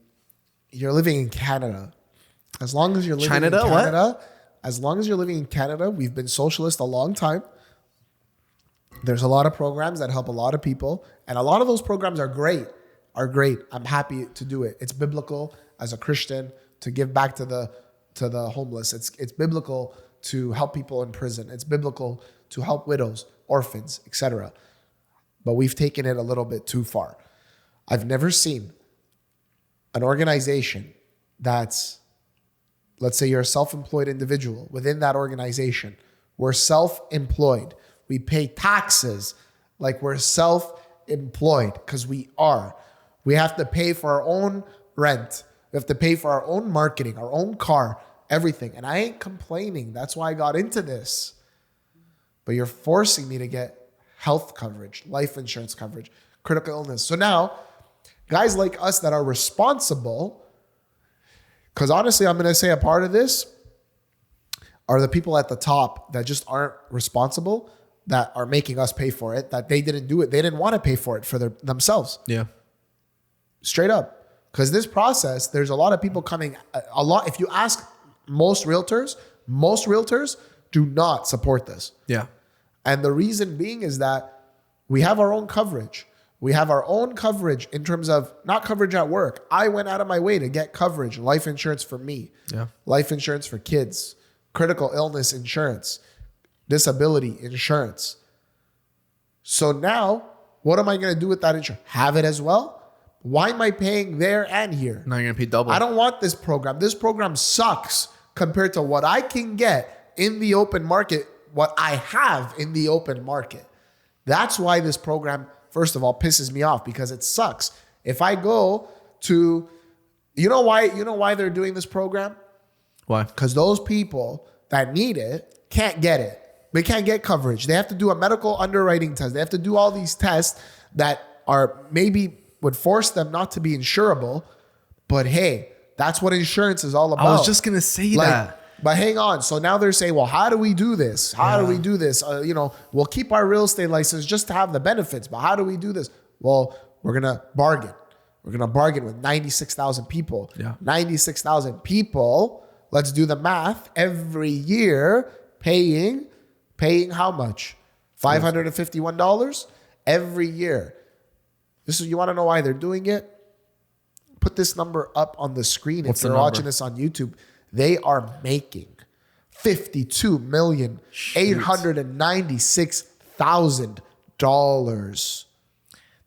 [SPEAKER 2] you're living in Canada. As long as you're living in
[SPEAKER 3] Canada,
[SPEAKER 2] Canada, as long as you're living in Canada, we've been socialist a long time. There's a lot of programs that help a lot of people. And a lot of those programs are great. I'm happy to do it. It's biblical as a Christian to give back to the homeless. It's biblical to help people in prison. It's biblical to help widows, orphans, etc. But we've taken it a little bit too far. I've never seen an organization that's, let's say you're a self-employed individual. Within that organization, we're self-employed. We pay taxes like we're self-employed because we are. We have to pay for our own rent. We have to pay for our own marketing, our own car, everything. And I ain't complaining. That's why I got into this. But you're forcing me to get health coverage, life insurance coverage, critical illness. So now, guys like us that are responsible, because honestly, I'm going to say a part of this are the people at the top that just aren't responsible, that are making us pay for it, that they didn't do it. They didn't want to pay for it for themselves.
[SPEAKER 3] Yeah.
[SPEAKER 2] Straight up. Because this process, there's a lot of people coming, if you ask most realtors, Most realtors do not support this.
[SPEAKER 3] Yeah.
[SPEAKER 2] And the reason being is that we have our own coverage. We have our own coverage in terms of not coverage at work. I went out of my way to get coverage, life insurance for me, life insurance for kids, critical illness insurance, disability insurance. So now, what am I going to do with that insurance? Have it as well? Why am I paying there and here?
[SPEAKER 3] Now you're going to pay double.
[SPEAKER 2] I don't want this program. This program sucks compared to what I can get in the open market, what I have in the open market. That's why this program, first of all, pisses me off, because it sucks. If I go to, you know why they're doing this program?
[SPEAKER 3] Why?
[SPEAKER 2] Because those people that need it can't get it. They can't get coverage. They have to do a medical underwriting test. They have to do all these tests that are maybe would force them not to be insurable. But hey, that's what insurance is all about.
[SPEAKER 3] I was just going to say that.
[SPEAKER 2] But hang on. So now they're saying, well, how do we do this? How do we do this? We'll keep our real estate license just to have the benefits. But how do we do this? Well, we're going to bargain. We're going to bargain with 96,000 people.
[SPEAKER 3] Yeah.
[SPEAKER 2] 96,000 people. Let's do the math. Every year paying how much? $551 every year. You want to know why they're doing it? Put this number up on the screen.
[SPEAKER 3] What's
[SPEAKER 2] if you're watching this on YouTube. They are making $52,896,000.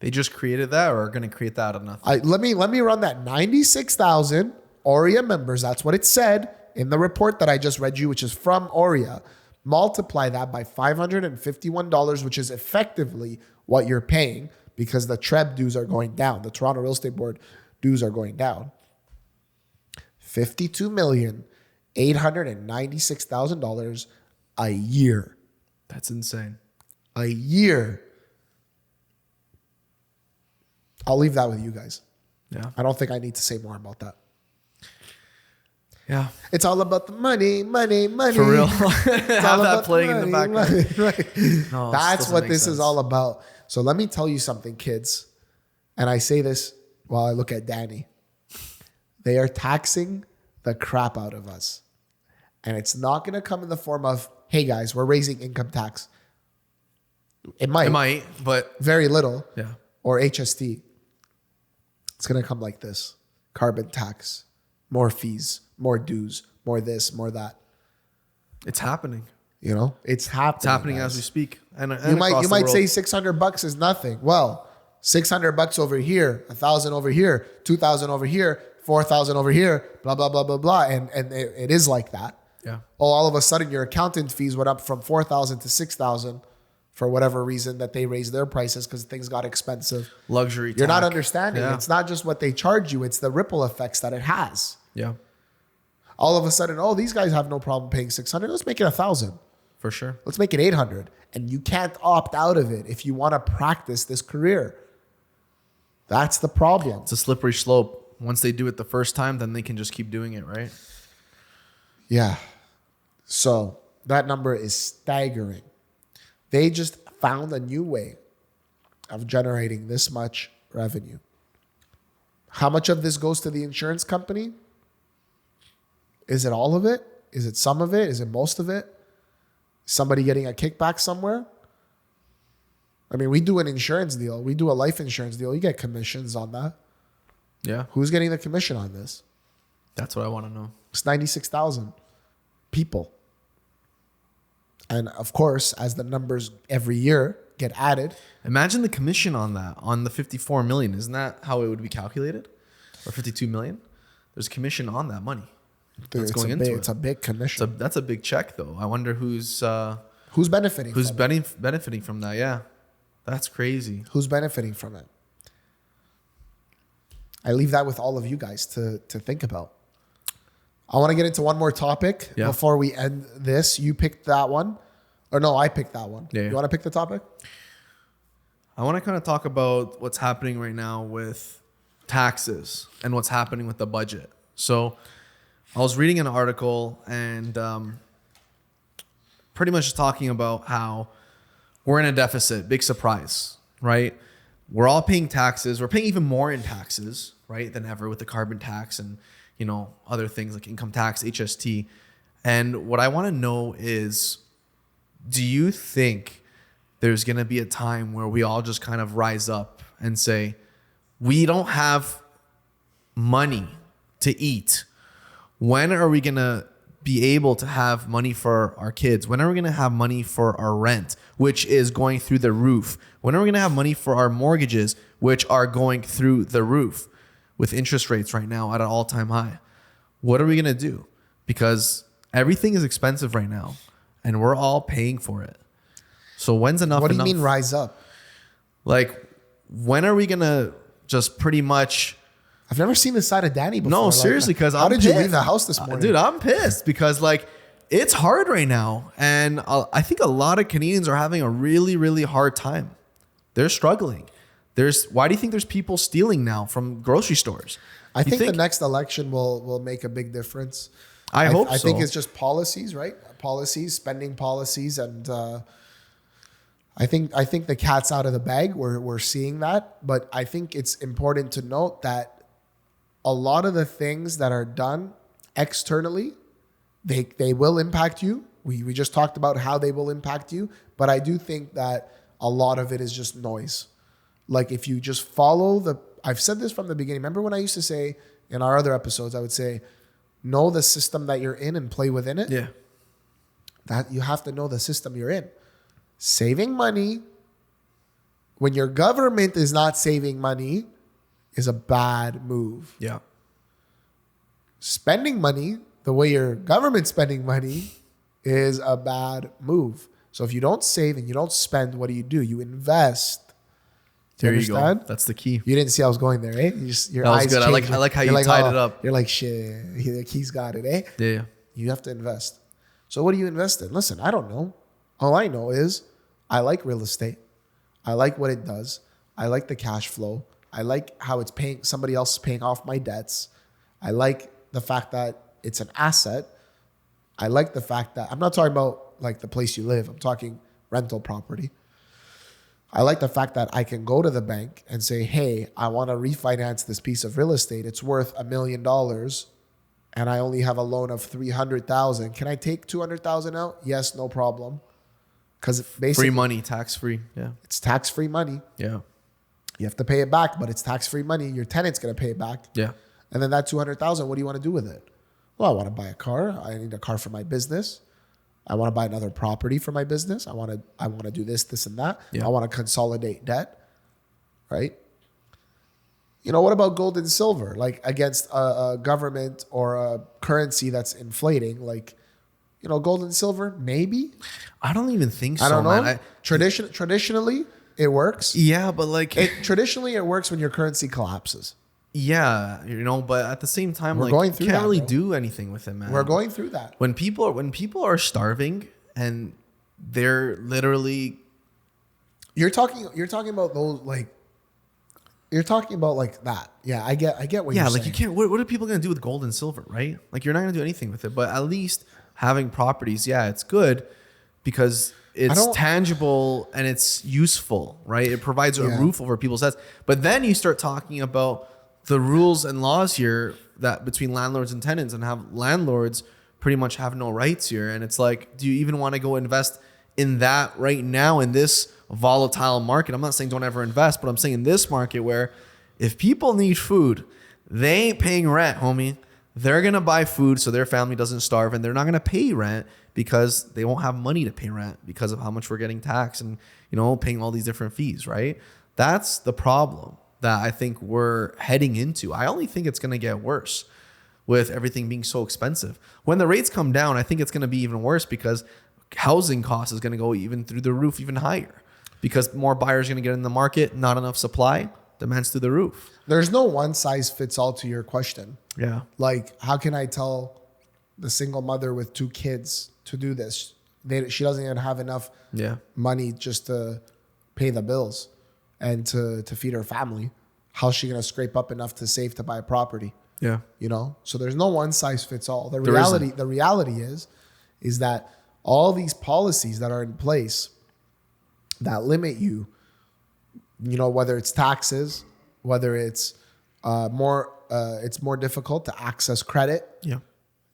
[SPEAKER 3] They just created that, or are going to create that out of nothing?
[SPEAKER 2] Let me run that. 96,000 Aurea members. That's what it said in the report that I just read you, which is from Aurea. Multiply that by $551, which is effectively what you're paying, because the TREB dues are going down. The Toronto Real Estate Board dues are going down. $52,896,000 a year.
[SPEAKER 3] That's insane.
[SPEAKER 2] A year. I'll leave that with you guys.
[SPEAKER 3] Yeah.
[SPEAKER 2] I don't think I need to say more about that.
[SPEAKER 3] Yeah.
[SPEAKER 2] It's all about the money.
[SPEAKER 3] For real. Have that playing in the background.
[SPEAKER 2] Right.
[SPEAKER 3] No,
[SPEAKER 2] that's what this is all about. So let me tell you something, kids. And I say this while I look at Danny. They are taxing the crap out of us. And it's not going to come in the form of, hey guys, we're raising income tax. It might,
[SPEAKER 3] but
[SPEAKER 2] very little.
[SPEAKER 3] Yeah.
[SPEAKER 2] Or HST. It's going to come like this. Carbon tax, more fees, more dues, more this, more that.
[SPEAKER 3] It's happening.
[SPEAKER 2] It's happening.
[SPEAKER 3] It's happening
[SPEAKER 2] guys.
[SPEAKER 3] as we speak. And
[SPEAKER 2] you might say $600 is nothing. Well, $600 over here, 1,000 over here, 2,000 over here, 4,000 over here, blah, blah, blah, blah, blah. And it is like that.
[SPEAKER 3] Yeah.
[SPEAKER 2] All of a sudden your accountant fees went up from 4,000 to 6,000 for whatever reason that they raised their prices because things got expensive.
[SPEAKER 3] Luxury.
[SPEAKER 2] You're not understanding. Yeah. It's not just what they charge you. It's the ripple effects that it has.
[SPEAKER 3] Yeah.
[SPEAKER 2] All of a sudden, these guys have no problem paying 600. Let's make it 1,000.
[SPEAKER 3] For sure.
[SPEAKER 2] Let's make it 800. And you can't opt out of it if you want to practice this career. That's the problem.
[SPEAKER 3] It's a slippery slope. Once they do it the first time, then they can just keep doing it, right?
[SPEAKER 2] Yeah. So that number is staggering. They just found a new way of generating this much revenue. How much of this goes to the insurance company? Is it all of it? Is it some of it? Is it most of it? Somebody getting a kickback somewhere? I mean, we do an insurance deal. We do a life insurance deal. You get commissions on that.
[SPEAKER 3] Yeah.
[SPEAKER 2] Who's getting the commission on this?
[SPEAKER 3] That's what I want to know.
[SPEAKER 2] It's 96,000 people. And of course, as the numbers every year get added.
[SPEAKER 3] Imagine the commission on that, on the 54 million. Isn't that how it would be calculated? Or 52 million? There's commission on that money. That's going into it.
[SPEAKER 2] It's a big commission.
[SPEAKER 3] That's a big check, though. I wonder who's
[SPEAKER 2] benefiting.
[SPEAKER 3] Who's benefiting from that? Yeah, that's crazy.
[SPEAKER 2] Who's benefiting from it? I leave that with all of you guys to think about. I want to get into one more topic before we end this. You picked that one, or no? I picked that one.
[SPEAKER 3] Yeah.
[SPEAKER 2] You want to pick the topic?
[SPEAKER 3] I want to kind of talk about what's happening right now with taxes and what's happening with the budget. So I was reading an article and pretty much talking about how we're in a deficit. Big surprise, right? We're all paying taxes. We're paying even more in taxes, right, than ever with the carbon tax and, other things like income tax, HST. And what I want to know is, do you think there's going to be a time where we all just kind of rise up and say, we don't have money to eat? When are we going to be able to have money for our kids? When are we going to have money for our rent, which is going through the roof? When are we going to have money for our mortgages, which are going through the roof with interest rates right now at an all-time high? What are we going to do? Because everything is expensive right now and we're all paying for it. So when's enough?
[SPEAKER 2] What do you mean rise up?
[SPEAKER 3] Like, when are we going to just pretty much...
[SPEAKER 2] I've never seen this side of Danny before.
[SPEAKER 3] No, seriously, because
[SPEAKER 2] how did you leave the house this morning?
[SPEAKER 3] Dude, I'm pissed because like it's hard right now. And I think a lot of Canadians are having a really, really hard time. They're struggling. Why do you think there's people stealing now from grocery stores?
[SPEAKER 2] I think the next election will make a big difference.
[SPEAKER 3] I hope so.
[SPEAKER 2] I think it's just policies, right? Policies, spending policies. And I think the cat's out of the bag. We're seeing that. But I think it's important to note that a lot of the things that are done externally, they will impact you. We just talked about how they will impact you. But I do think that a lot of it is just noise. Like if you just follow I've said this from the beginning. Remember when I used to say in our other episodes, I would say, know the system that you're in and play within it.
[SPEAKER 3] Yeah.
[SPEAKER 2] That you have to know the system you're in. Saving money when your government is not saving money is a bad move.
[SPEAKER 3] Yeah.
[SPEAKER 2] Spending money the way your government's spending money is a bad move. So if you don't save and you don't spend, what do? You invest.
[SPEAKER 3] There you go. That's the key.
[SPEAKER 2] You didn't see I was going there, eh? Your
[SPEAKER 3] that was
[SPEAKER 2] eyes
[SPEAKER 3] good.
[SPEAKER 2] changed.
[SPEAKER 3] I like how you tied it up.
[SPEAKER 2] You're like, shit, he's got it, eh?
[SPEAKER 3] Yeah.
[SPEAKER 2] You have to invest. So what do you invest in? Listen, I don't know. All I know is I like real estate. I like what it does. I like the cash flow. I like how it's paying, somebody else is paying off my debts. I like the fact that it's an asset. I like the fact that, I'm not talking about like the place you live. I'm talking rental property. I like the fact that I can go to the bank and say, hey, I want to refinance this piece of real estate. It's worth $1 million and I only have a loan of $300,000. Can I take $200,000 out? Yes, no problem. Because basically
[SPEAKER 3] free money, tax free. Yeah.
[SPEAKER 2] It's tax-free money.
[SPEAKER 3] Yeah.
[SPEAKER 2] You have to pay it back, but it's tax-free money. Your tenant's going to pay it back.
[SPEAKER 3] Yeah.
[SPEAKER 2] And then that $200,000, what do you want to do with it? Well, I want to buy a car. I need a car for my business. I want to buy another property for my business. I want to do this, and that.
[SPEAKER 3] Yeah.
[SPEAKER 2] I want to consolidate debt, right? You know, what about gold and silver? Like against a government or a currency that's inflating, like, you know, gold and silver, maybe?
[SPEAKER 3] I don't even think so,
[SPEAKER 2] I don't know.
[SPEAKER 3] man.
[SPEAKER 2] Traditionally, it works.
[SPEAKER 3] Yeah, but like...
[SPEAKER 2] Traditionally, it works when your currency collapses.
[SPEAKER 3] Yeah, you know, but at the same time,
[SPEAKER 2] We're
[SPEAKER 3] like,
[SPEAKER 2] going
[SPEAKER 3] you
[SPEAKER 2] through
[SPEAKER 3] can't
[SPEAKER 2] that,
[SPEAKER 3] really
[SPEAKER 2] bro.
[SPEAKER 3] do anything with it, man.
[SPEAKER 2] We're going through that.
[SPEAKER 3] When people are starving and they're literally...
[SPEAKER 2] You're talking about those, like... You're talking about like that. Yeah, I get what you're saying.
[SPEAKER 3] Yeah, like you can't... What are people going to do with gold and silver, right? Like you're not going to do anything with it, but at least having properties, yeah, it's good because it's tangible and it's useful, right? It provides a roof over people's heads. But then you start talking about the rules and laws here that between landlords and tenants, and have landlords pretty much have no rights here. And it's like, do you even want to go invest in that right now in this volatile market? I'm not saying don't ever invest, but I'm saying in this market where if people need food, they ain't paying rent, homie. They're going to buy food so their family doesn't starve, and they're not going to pay rent because they won't have money to pay rent because of how much we're getting taxed and, you know, paying all these different fees, right? That's the problem that I think we're heading into. I only think it's going to get worse with everything being so expensive. When the rates come down, I think it's going to be even worse because housing costs is going to go even through the roof, even higher, because more buyers are going to get in the market, not enough supply, demand's through the roof.
[SPEAKER 2] There's no one size fits all to your question.
[SPEAKER 3] Yeah.
[SPEAKER 2] Like, how can I tell the single mother with 2 kids to do this? She doesn't even have enough money just to pay the bills and to feed her family. How's she going to scrape up enough to save to buy a property?
[SPEAKER 3] Yeah.
[SPEAKER 2] You know? So there's no one size fits all. The reality is that all these policies that are in place that limit you, you know, whether it's taxes, whether it's more difficult to access credit,
[SPEAKER 3] Yeah.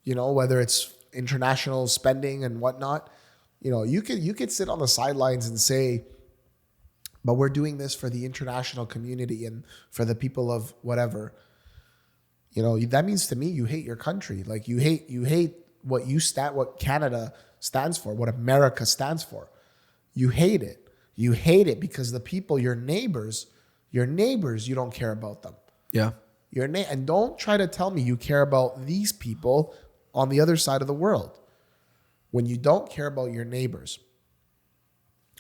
[SPEAKER 2] you know, whether it's international spending and whatnot. You know, you could sit on the sidelines and say, but we're doing this for the international community and for the people of whatever. You know, that means to me you hate your country. Like you hate what Canada stands for, what America stands for. You hate it. You hate it because the people, your neighbors, you don't care about them.
[SPEAKER 3] Yeah.
[SPEAKER 2] And don't try to tell me you care about these people on the other side of the world. When you don't care about your neighbors,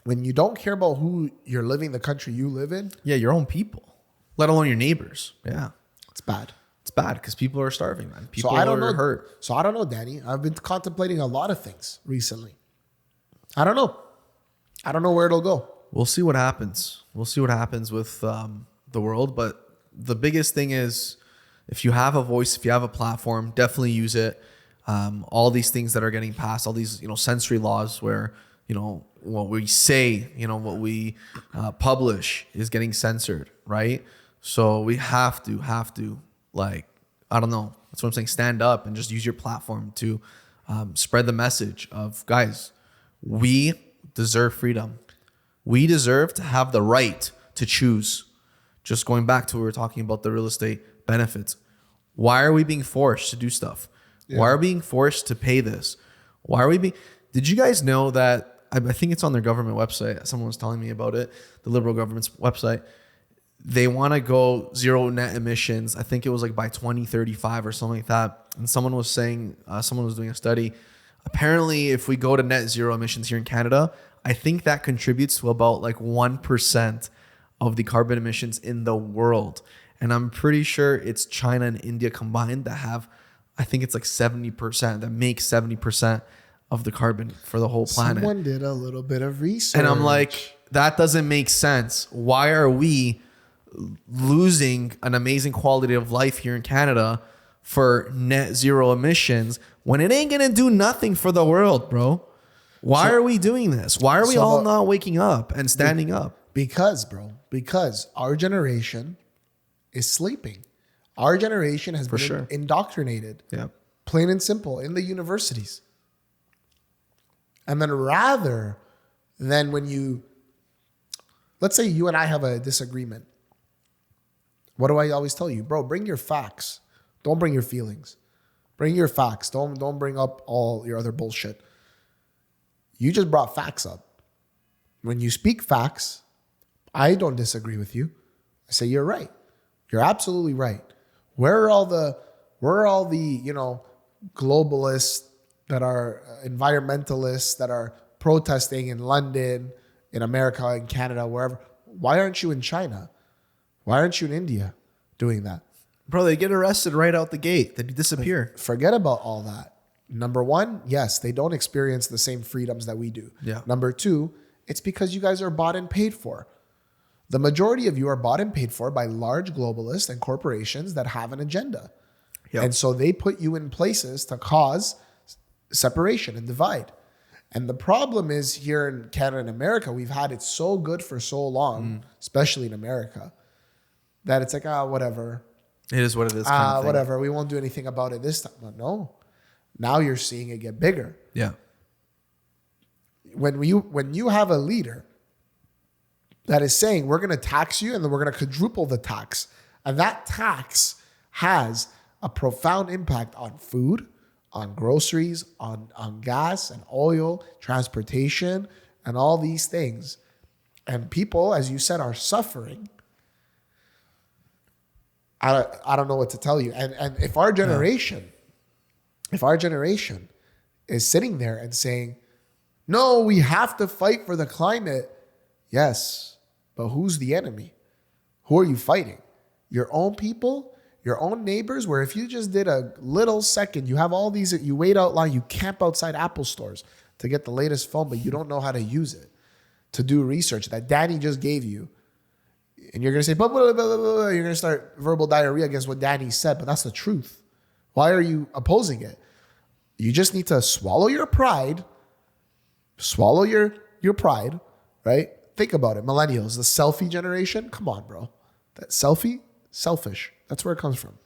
[SPEAKER 2] when you don't care about who you're living, the country you live in.
[SPEAKER 3] Yeah, your own people, let alone your neighbors. Yeah.
[SPEAKER 2] It's bad.
[SPEAKER 3] It's bad because people are starving, man. People
[SPEAKER 2] I don't
[SPEAKER 3] are
[SPEAKER 2] know,
[SPEAKER 3] hurt.
[SPEAKER 2] So I don't know, Danny. I've been contemplating a lot of things recently. I don't know. I don't know where it'll go.
[SPEAKER 3] We'll see what happens. We'll see what happens with the world. But the biggest thing is, if you have a voice, if you have a platform, definitely use it. All these things that are getting passed, all these, censory laws where, what we say, what we publish is getting censored, right? So we have to like, I don't know. That's what I'm saying. Stand up and just use your platform to spread the message of, guys, we deserve freedom. We deserve to have the right to choose. Just going back to what we were talking about, the real estate benefits. Why are we being forced to do stuff? Yeah. Why are we being forced to pay this? Why are we being... Did you guys know that, I think it's on their government website, someone was telling me about it, the Liberal government's website, they want to go zero net emissions. I think it was like by 2035 or something like that. And someone was saying, someone was doing a study. Apparently, if we go to net zero emissions here in Canada, I think that contributes to about like 1% of the carbon emissions in the world. And I'm pretty sure it's China and India combined that have, I think it's like 70%, that make 70% of the carbon for the whole planet.
[SPEAKER 2] Someone did a little bit of research.
[SPEAKER 3] And I'm like, that doesn't make sense. Why are we losing an amazing quality of life here in Canada for net zero emissions when it ain't gonna do nothing for the world, bro? Why are we doing this? Why are we all not waking up and standing up? Because
[SPEAKER 2] our generation is sleeping. Our generation has been indoctrinated.
[SPEAKER 3] Yeah.
[SPEAKER 2] Plain and simple, in the universities. And then rather than let's say you and I have a disagreement. What do I always tell you? Bro, bring your facts. Don't bring your feelings. Bring your facts. Don't bring up all your other bullshit. You just brought facts up. When you speak facts, I don't disagree with you. I say you're right. You're absolutely right. Where are all the globalists that are environmentalists that are protesting in London, in America, in Canada, wherever? Why aren't you in China? Why aren't you in India doing that?
[SPEAKER 3] Bro, they get arrested right out the gate. They disappear.
[SPEAKER 2] Forget about all that. Number one, yes, they don't experience the same freedoms that we do.
[SPEAKER 3] Yeah.
[SPEAKER 2] Number two, it's because you guys are bought and paid for. The majority of you are bought and paid for by large globalists and corporations that have an agenda. Yep. And so they put you in places to cause separation and divide. And the problem is here in Canada and America, we've had it so good for so long, especially in America, that it's like, whatever.
[SPEAKER 3] It is what it is. Kind of thing.
[SPEAKER 2] Whatever. We won't do anything about it this time. But no. Now you're seeing it get bigger.
[SPEAKER 3] Yeah.
[SPEAKER 2] When you have a leader that is saying we're going to tax you and then we're going to quadruple the tax, and that tax has a profound impact on food, on groceries, on gas and oil, transportation, and all these things. And people, as you said, are suffering. I don't know what to tell you. And if our generation is sitting there and saying, no, we have to fight for the climate. Yes, but who's the enemy? Who are you fighting? Your own people? Your own neighbors? Where if you just did a little second, you have all these, you wait out line, you camp outside Apple stores to get the latest phone, but you don't know how to use it, to do research that Danny just gave you. And you're going to say, blah, blah, blah, blah, blah. You're going to start verbal diarrhea against what Danny said, but that's the truth. Why are you opposing it? You just need to swallow your pride. Swallow your pride, right? Think about it. Millennials, the selfie generation. Come on, bro. That selfie, selfish. That's where it comes from.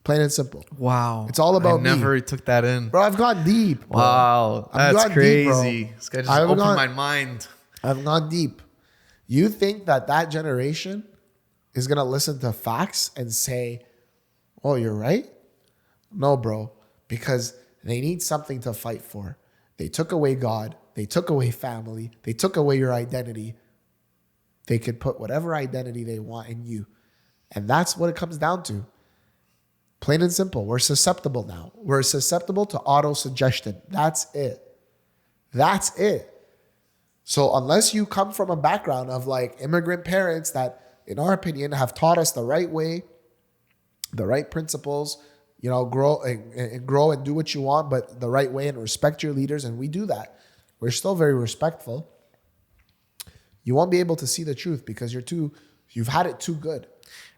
[SPEAKER 2] Plain and simple.
[SPEAKER 3] Wow.
[SPEAKER 2] It's all about me.
[SPEAKER 3] I never took that in.
[SPEAKER 2] Bro, I've gone deep. Bro.
[SPEAKER 3] Wow. That's crazy.
[SPEAKER 2] Deep,
[SPEAKER 3] this guy just opened my mind.
[SPEAKER 2] I've gone deep. You think that generation is going to listen to facts and say, oh, you're right? No, bro. Because they need something to fight for. They took away God. They took away family. They took away your identity. They could put whatever identity they want in you. And that's what it comes down to. Plain and simple. We're susceptible now. We're susceptible to auto-suggestion. That's it. That's it. So unless you come from a background of like immigrant parents that, in our opinion, have taught us the right way, the right principles, you know, grow and do what you want, but the right way, and respect your leaders. And we do that. We're still very respectful. You won't be able to see the truth because you've had it too good.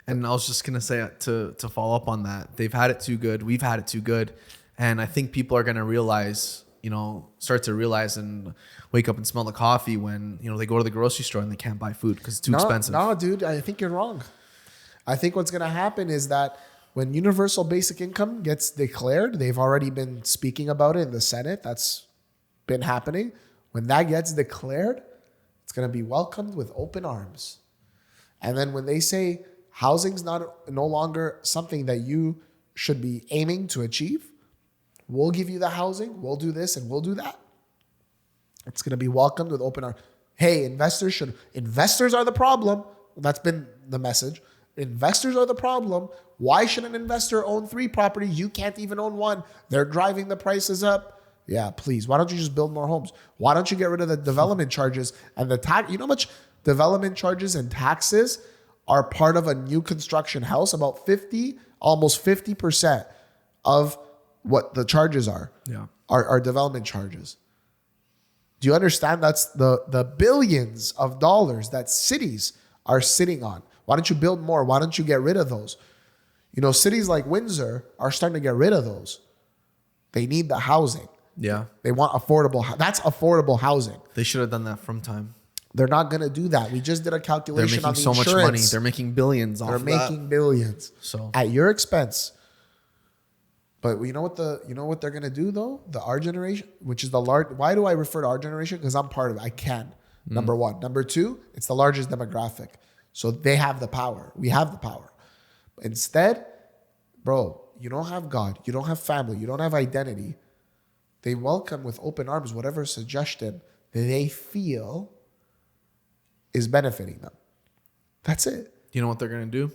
[SPEAKER 3] And I was just going to say to follow up on that, they've had it too good. We've had it too good. And I think people are going to realize, you know, start to realize and wake up and smell the coffee when, you know, they go to the grocery store and they can't buy food because it's too expensive.
[SPEAKER 2] No, dude, I think you're wrong. I think what's going to happen is that when universal basic income gets declared, they've already been speaking about it in the Senate. That's been happening. When that gets declared, it's going to be welcomed with open arms. And then when they say housing's no longer something that you should be aiming to achieve, we'll give you the housing, we'll do this and we'll do that. It's going to be welcomed with open arms. Hey, investors are the problem. That's been the message. Investors are the problem. Why should an investor own 3 properties? You can't even own 1. They're driving the prices up. Yeah, please. Why don't you just build more homes? Why don't you get rid of the development charges and the tax? You know how much development charges and taxes are part of a new construction house? About almost 50% of what the charges are development charges. Do you understand? That's the billions of dollars that cities are sitting on. Why don't you build more? Why don't you get rid of those? You know, cities like Windsor are starting to get rid of those. They need the housing.
[SPEAKER 3] Yeah.
[SPEAKER 2] They want affordable. That's affordable housing.
[SPEAKER 3] They should have done that from time.
[SPEAKER 2] They're not going to do that. We just did a calculation on the insurance.
[SPEAKER 3] They're making so much money. They're making billions off of that.
[SPEAKER 2] They're making billions.
[SPEAKER 3] So
[SPEAKER 2] at your expense. But you know what they're going to do though? Our generation, which is the large. Why do I refer to our generation? Because I'm part of it. I can. Number one. Number two, it's the largest demographic. So they have the power. We have the power. Instead, bro, you don't have God. You don't have family. You don't have identity. They welcome with open arms whatever suggestion they feel is benefiting them. That's it.
[SPEAKER 3] You know what they're going to do?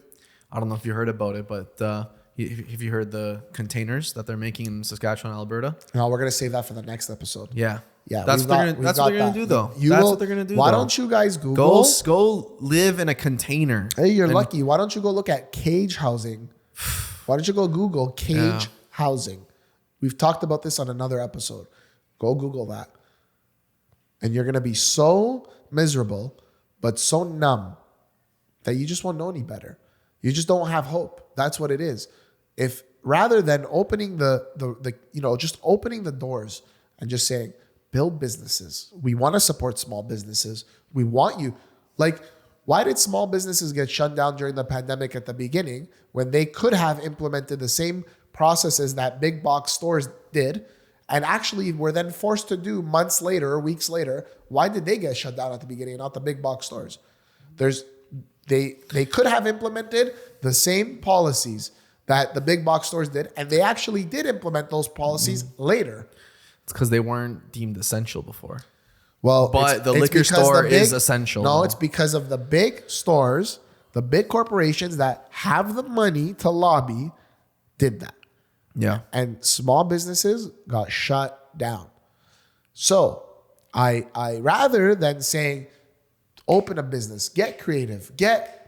[SPEAKER 3] I don't know if you heard about it, but have you heard the containers that they're making in Saskatchewan, Alberta?
[SPEAKER 2] No, we're going to save that for the next episode.
[SPEAKER 3] Yeah.
[SPEAKER 2] Yeah,
[SPEAKER 3] that's what they're going to do, though. What they're going to do.
[SPEAKER 2] Why don't you guys Google?
[SPEAKER 3] Go live in a container.
[SPEAKER 2] Hey, you're lucky. Why don't you go look at cage housing? Why don't you go Google cage housing? We've talked about this on another episode. Go Google that. And you're going to be so miserable, but so numb that you just won't know any better. You just don't have hope. That's what it is. If rather than opening just opening the doors and just saying, build businesses. We want to support small businesses. We want you. Like, why did small businesses get shut down during the pandemic at the beginning when they could have implemented the same processes that big box stores did and actually were then forced to do months later or weeks later? Why did they get shut down at the beginning, not the big box stores? They could have implemented the same policies that the big box stores did, and they actually did implement those policies later.
[SPEAKER 3] It's because they weren't deemed essential before.
[SPEAKER 2] Well,
[SPEAKER 3] but the liquor store is essential.
[SPEAKER 2] No, it's because of the big stores, the big corporations that have the money to lobby did that.
[SPEAKER 3] Yeah. And
[SPEAKER 2] small businesses got shut down. So I rather than saying, open a business, get creative,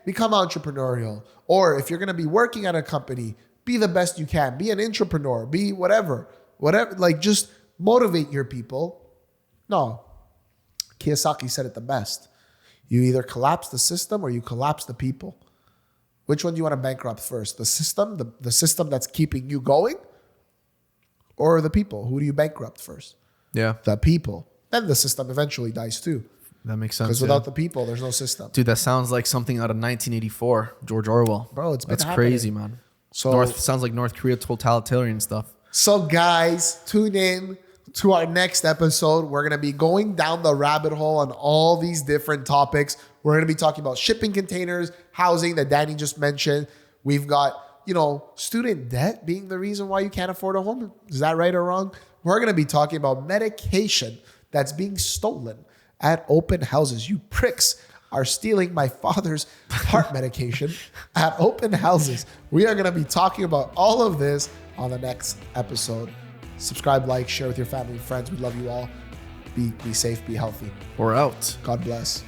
[SPEAKER 2] become entrepreneurial, or if you're going to be working at a company, be the best you can, be an entrepreneur, be whatever, like just motivate your people. No. Kiyosaki said it the best. You either collapse the system or you collapse the people. Which one do you want to bankrupt first? The system, the system that's keeping you going, or the people? Who do you bankrupt first?
[SPEAKER 3] Yeah.
[SPEAKER 2] The people. Then the system eventually dies too.
[SPEAKER 3] That makes sense.
[SPEAKER 2] Because without the people, there's no system.
[SPEAKER 3] Dude, that sounds like something out of 1984, George Orwell.
[SPEAKER 2] Bro, that's
[SPEAKER 3] happening. Crazy, man.
[SPEAKER 2] So
[SPEAKER 3] Sounds like North Korea totalitarian stuff.
[SPEAKER 2] So guys, tune in to our next episode. We're going to be going down the rabbit hole on all these different topics. We're going to be talking about shipping containers, housing that Danny just mentioned. We've got, student debt being the reason why you can't afford a home. Is that right or wrong? We're going to be talking about medication that's being stolen at open houses. You pricks are stealing my father's heart medication at open houses. We are going to be talking about all of this on the next episode. Subscribe, like, share with your family and friends. We love you all. Be safe, be healthy.
[SPEAKER 3] We're out.
[SPEAKER 2] God bless.